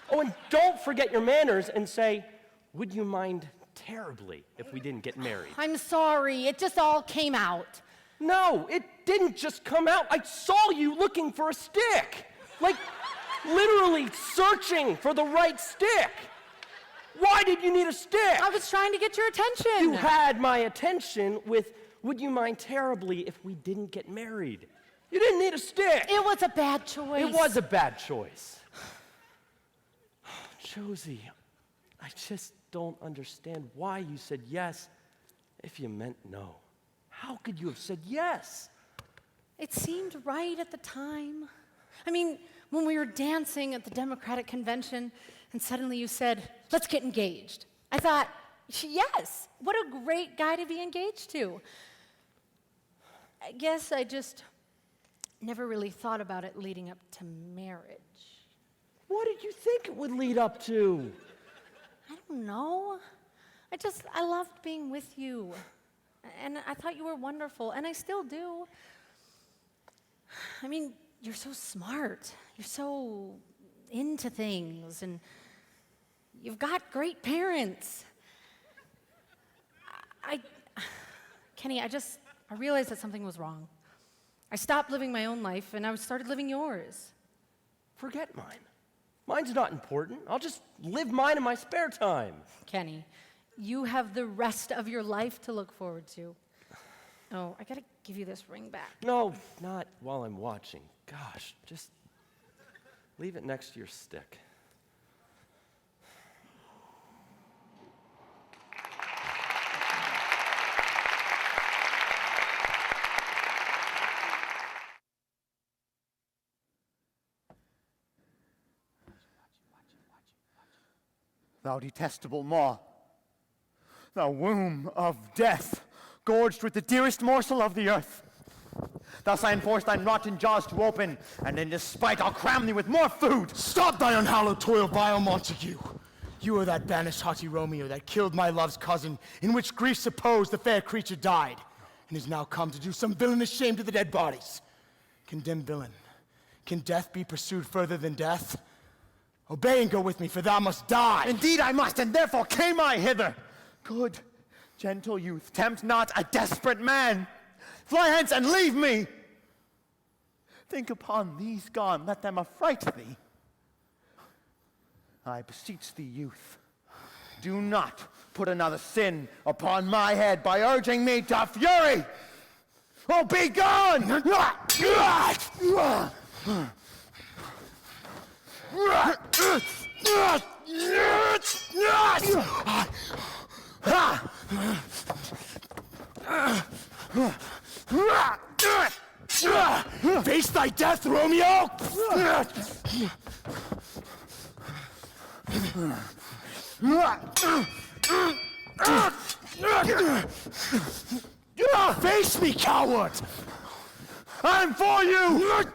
Oh, and don't forget your manners and say, 'Would you mind terribly if we didn't get married?'" I'm sorry, it just all came out. No, it didn't just come out. I saw you looking for a stick. Like, literally searching for the right stick. Why did you need a stick? I was trying to get your attention. You had my attention with, "Would you mind terribly if we didn't get married?" You didn't need a stick. It was a bad choice. It was a bad choice. Josie, I just don't understand why you said yes if you meant no. How could you have said yes? It seemed right at the time. I mean, when we were dancing at the Democratic Convention and suddenly you said, "Let's get engaged." I thought, yes, what a great guy to be engaged to. I guess I just never really thought about it leading up to marriage. What did you think it would lead up to? I don't know. I loved being with you. And I thought you were wonderful, and I still do. I mean, you're so smart. You're so into things, and you've got great parents. Kenny, I realized that something was wrong. I stopped living my own life, and I started living yours. Forget mine. Mine's not important. I'll just live mine in my spare time. Kenny, you have the rest of your life to look forward to. Oh, I gotta give you this ring back. No, not while I'm watching. Gosh, just leave it next to your stick. Thou detestable maw, thou womb of death, gorged with the dearest morsel of the earth. Thus I enforce thine rotten jaws to open, and in despite I'll cram thee with more food. Stop thy unhallowed toil, vile Montague. You are that banished haughty Romeo that killed my love's cousin, in which grief supposed the fair creature died, and is now come to do some villainous shame to the dead bodies. Condemned villain, can death be pursued further than death? Obey and go with me, for thou must die. Indeed I must, and therefore came I hither. Good, gentle youth, tempt not a desperate man. Fly hence and leave me. Think upon these gone, let them affright thee. I beseech thee, youth, do not put another sin upon my head by urging me to fury. Oh, be gone! Face thy death, Romeo! Face me, coward! I'm for you!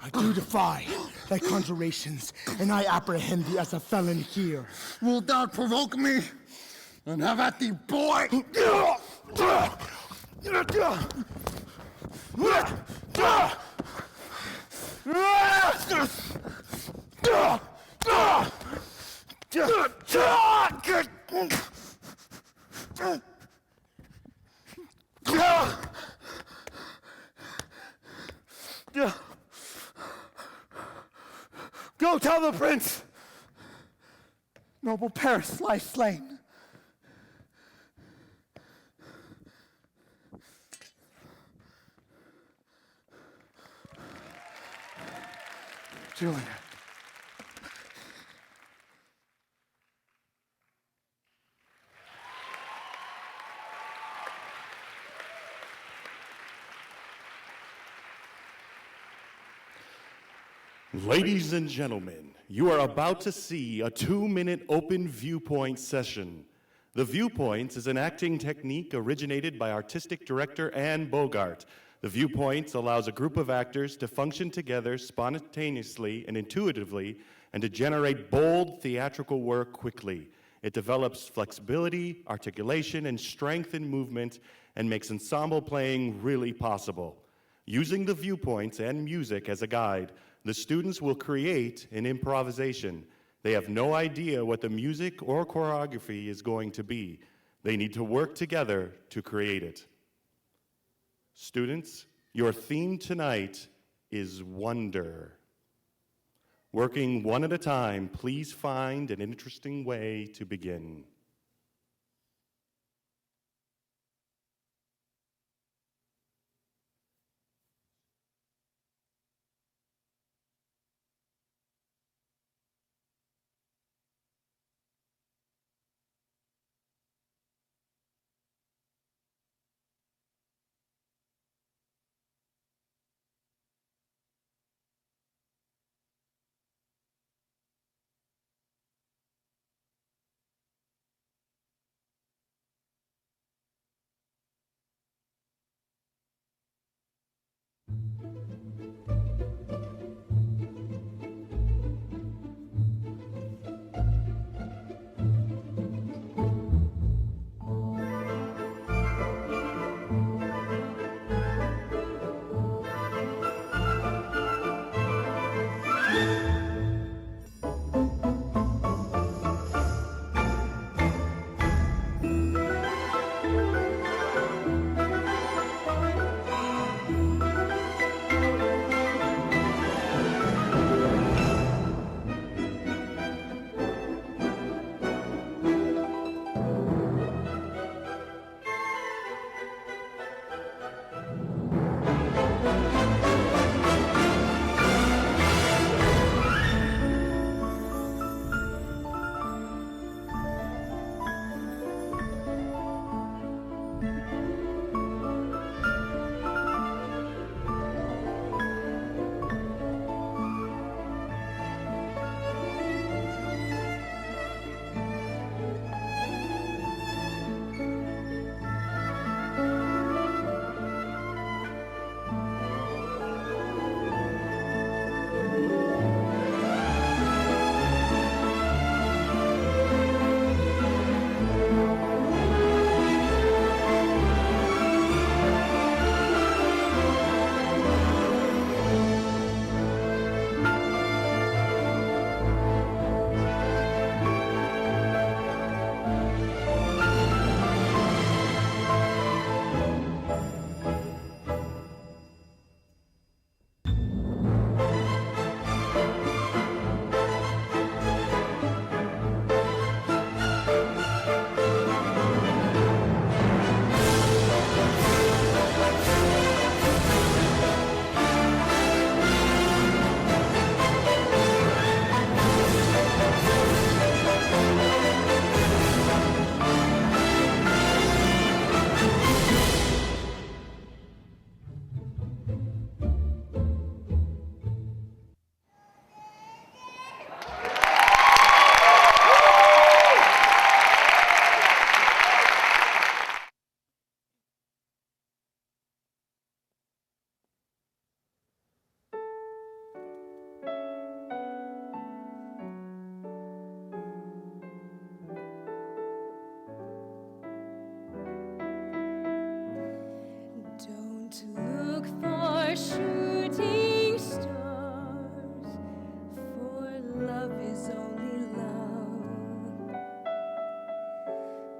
I do defy thy conjurations, and I apprehend thee as a felon here. Wilt thou provoke me? And have at thee, boy! Go tell the prince, noble Paris lies slain. Julian. Ladies and gentlemen, you are about to see a 2-minute open viewpoint session. The Viewpoints is an acting technique originated by artistic director Anne Bogart. The Viewpoints allows a group of actors to function together spontaneously and intuitively and to generate bold theatrical work quickly. It develops flexibility, articulation, and strength in movement and makes ensemble playing really possible. Using the Viewpoints and music as a guide, the students will create an improvisation. They have no idea what the music or choreography is going to be. They need to work together to create it. Students, your theme tonight is wonder. Working one at a time, please find an interesting way to begin. look for shooting stars, for love is only love.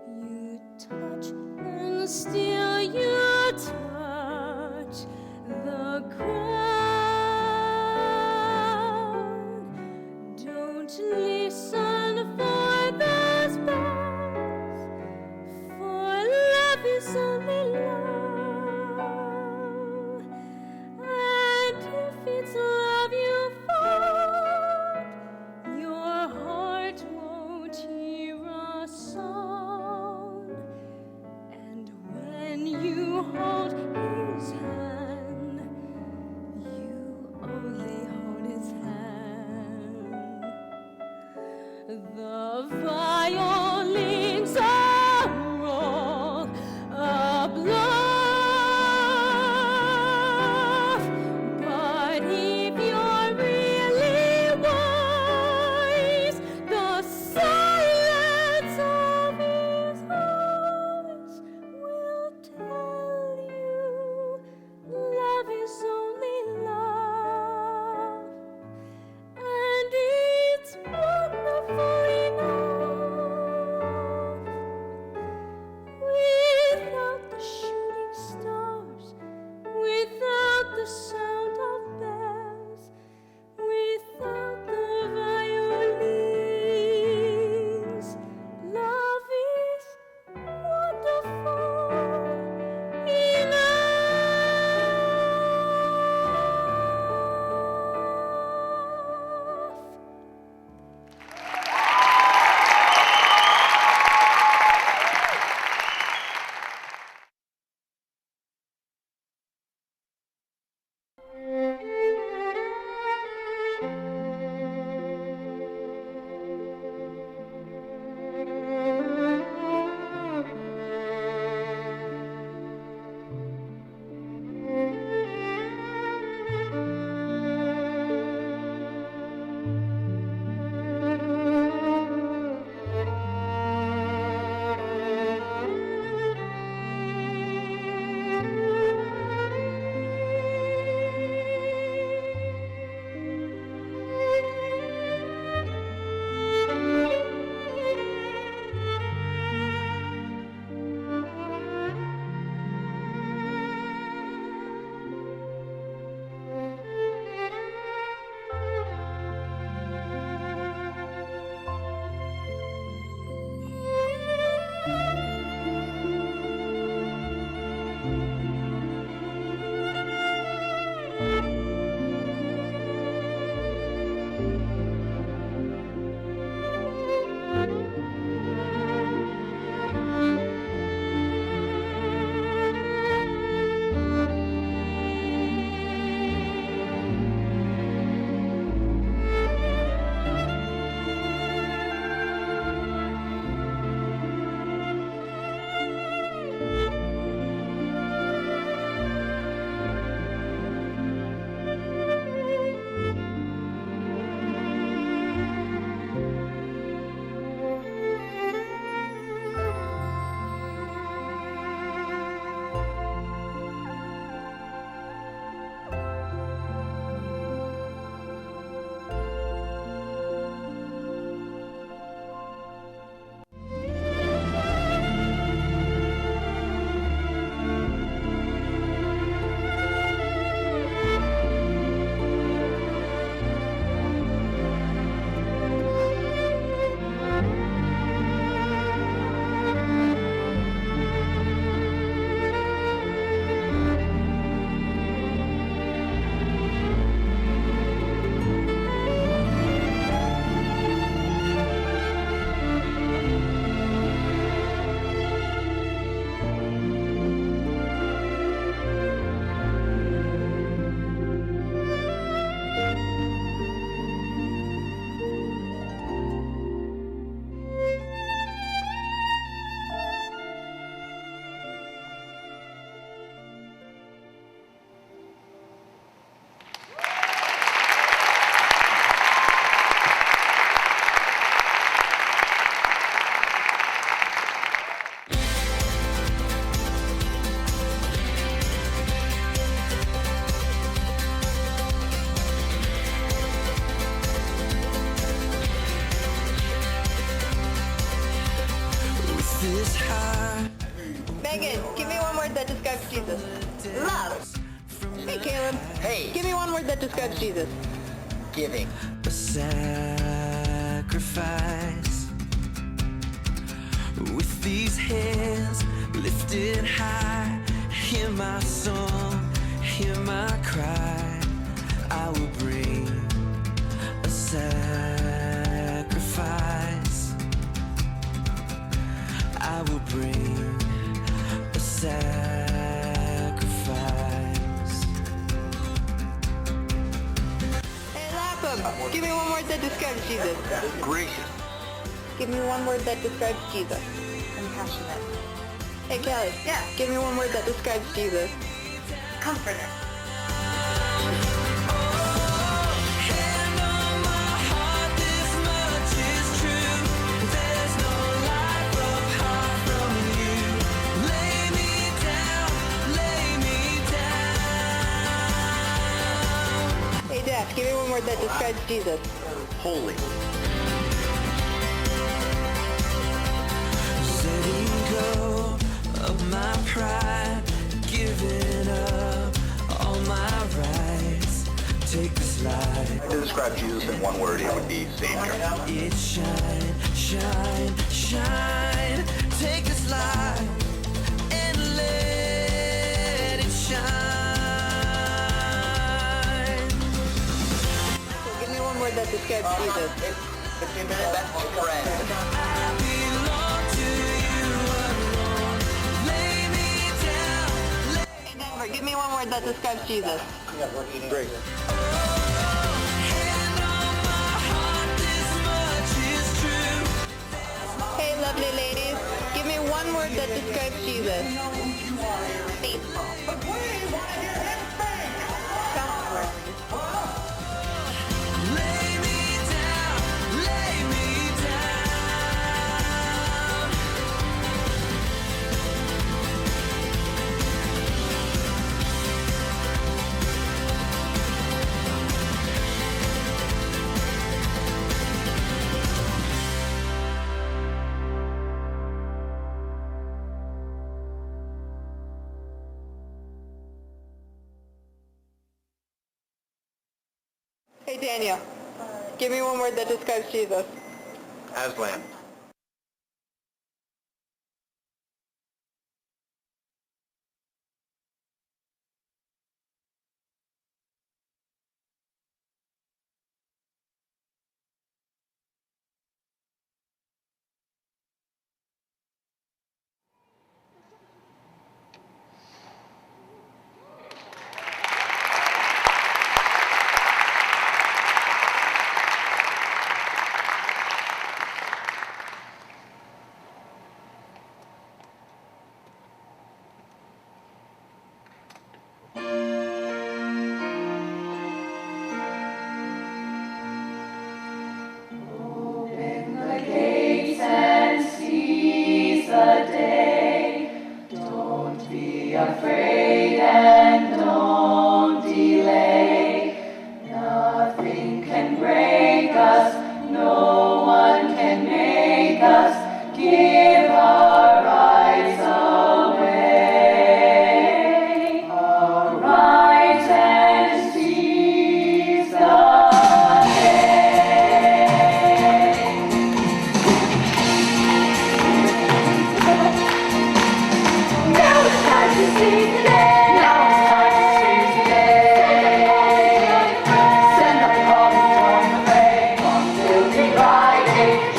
You touch and still you touch the ground. Don't listen for those bells, for love is only love. And if it's love you found, your heart won't hear a sound. And when you hold this high. Megan, give me one word that describes Jesus. Love. Hey, Caleb. Hey. Give me one word that describes Jesus. Giving. A sacrifice. With these hands lifted high, hear my song, hear my cry. I will bring a sacrifice. I will bring a sacrifice. Hey, Lapham, give me one word that describes Jesus. Gracious. Give me one word that describes Jesus. Compassionate. Hey, Kelly. Yeah. Give me one word that describes Jesus. Comforter. Hey, Dad, give me one word that describes Jesus. Holy. Letting go of my pride, giving up all my rights. Take this life. To describe Jesus in one word, it would be Savior. It shine, shine, shine. Take this light and let it shine. So give me one word that describes Jesus. 15 minutes, that's friend. I belong to you alone. Lay me down. Hey, Denver, give me one word that describes Jesus. Grace. Hand on my heart, this much is true. Hey, lovely ladies, give me one word that describes Jesus. Faithful. Trustworthy. Lay me down, lay me down. Hey, Daniel, give me one word that describes Jesus. Aslan.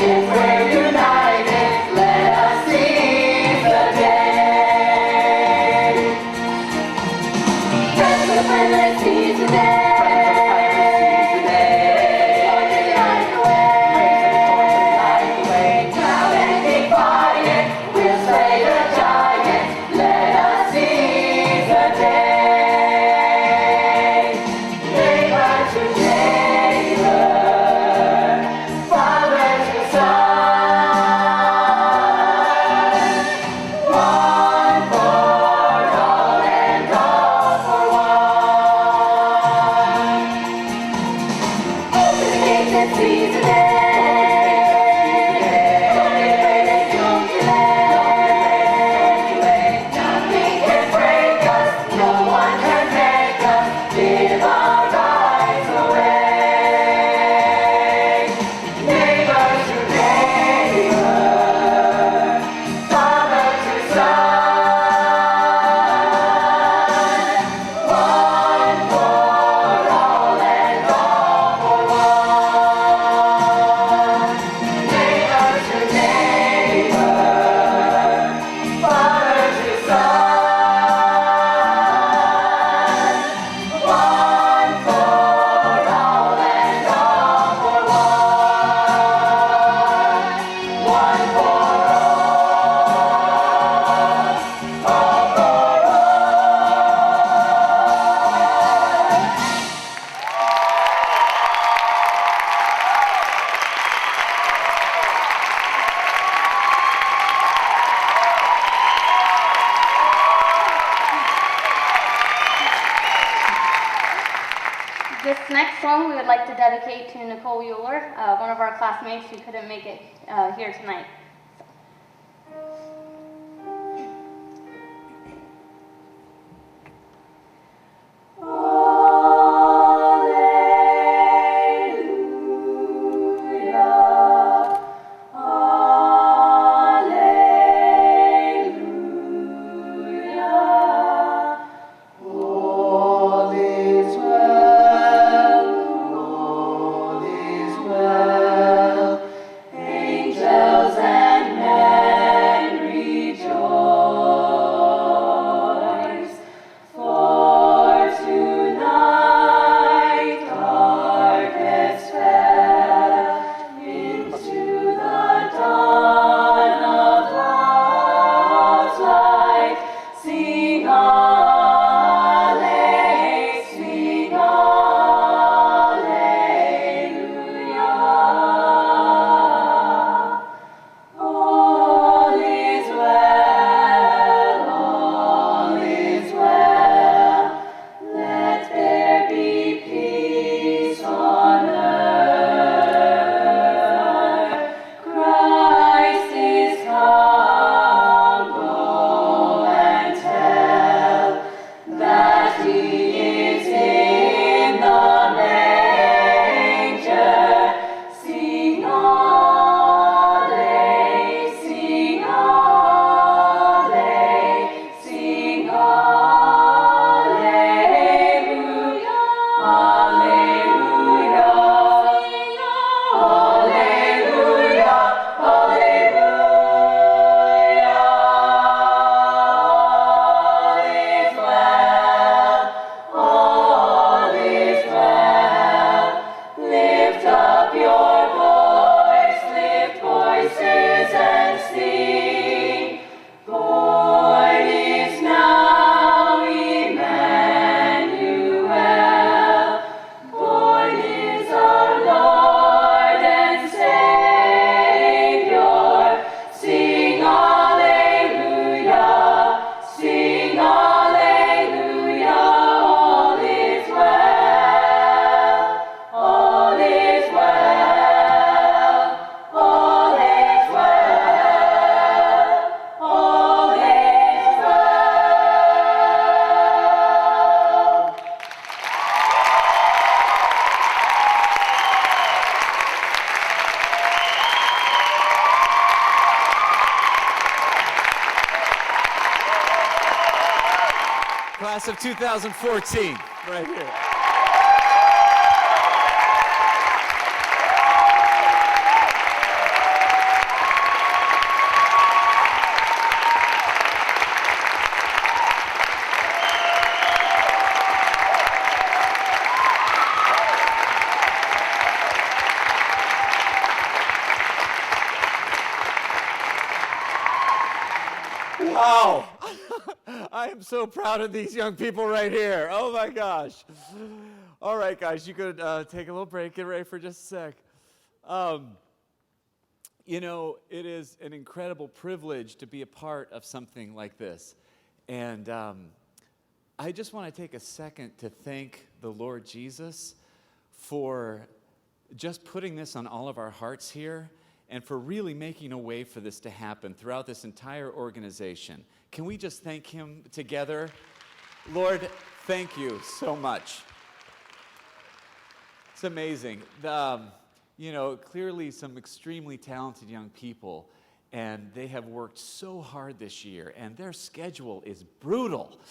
If we're united, next song we would like to dedicate to Nicole Euler, one of our classmates who couldn't make it here tonight. Class of 2014, right here. Wow. I am so proud of these young people right here. Oh my gosh. All right, guys, you could take a little break, get ready for just a sec. You know, it is an incredible privilege to be a part of something like this. And I just want to take a second to thank the Lord Jesus for just putting this on all of our hearts here and for really making a way for this to happen throughout this entire organization. Can we just thank him together? Lord, thank you so much. It's amazing. You know, clearly some extremely talented young people, and they have worked so hard this year, and their schedule is brutal.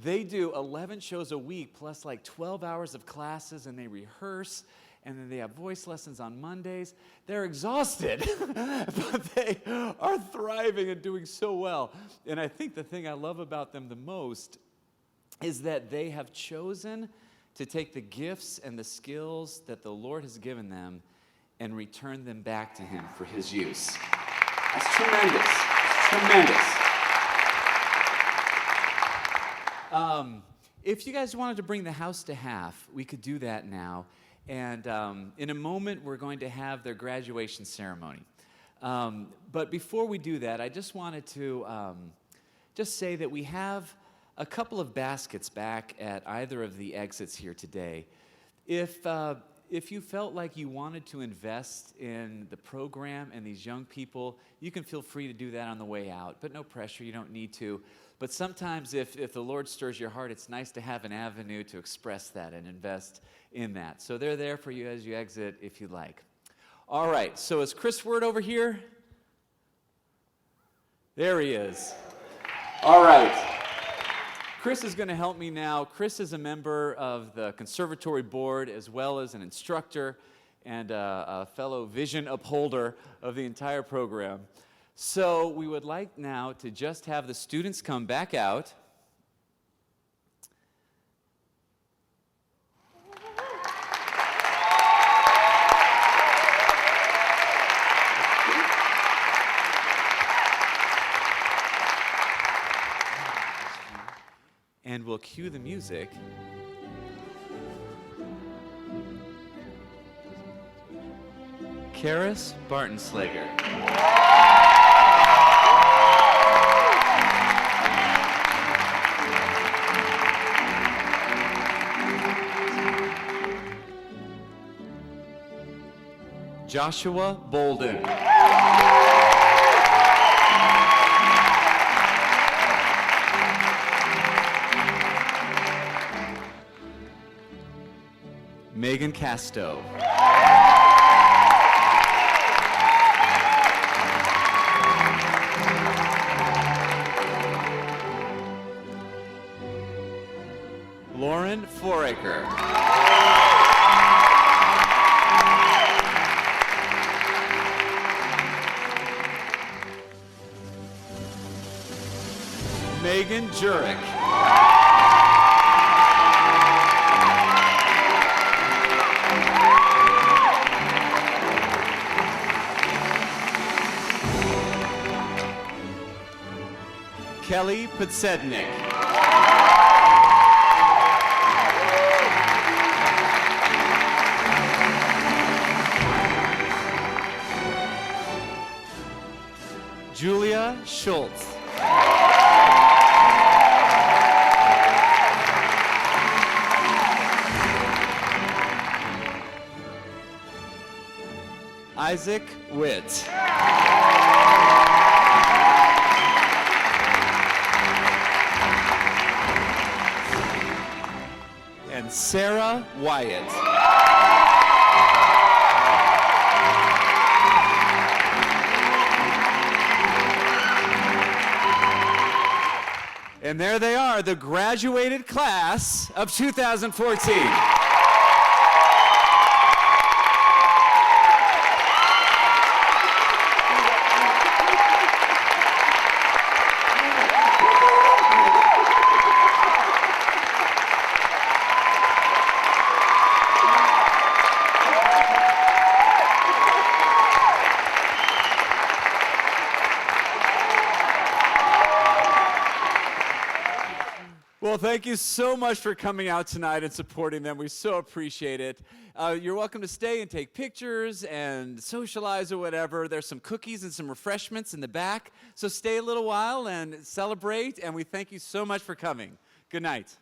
They do 11 shows a week, plus like 12 hours of classes, and they rehearse, and then they have voice lessons on Mondays. They're exhausted, but they are thriving and doing so well. And I think the thing I love about them the most is that they have chosen to take the gifts and the skills that the Lord has given them and return them back to him for his use. That's tremendous. It's tremendous. If you guys wanted to bring the house to half, we could do that now. And in a moment, we're going to have their graduation ceremony. But before we do that, I just wanted to just say that we have a couple of baskets back at either of the exits here today If you felt like you wanted to invest in the program and these young people, you can feel free to do that on the way out, but no pressure, you don't need to. But sometimes if the Lord stirs your heart, it's nice to have an avenue to express that and invest in that. So they're there for you as you exit if you like. All right, so is Chris Word over here? There he is. All right. Chris is going to help me now. Chris is a member of the Conservatory Board as well as an instructor and a fellow vision upholder of the entire program. So we would like now to just have the students come back out. And we'll cue the music. Karis Bartonslager. Joshua Bolden. Megan Casto. Lauren Foraker. Megan Jurek. Kelly Podsednik. Julia Schultz. Isaac Witt. And Sarah Wyatt. And there they are, the graduated class of 2014. Well, thank you so much for coming out tonight and supporting them. We so appreciate it. You're welcome to stay and take pictures and socialize or whatever. There's some cookies and some refreshments in the back. So stay a little while and celebrate, and we thank you so much for coming. Good night.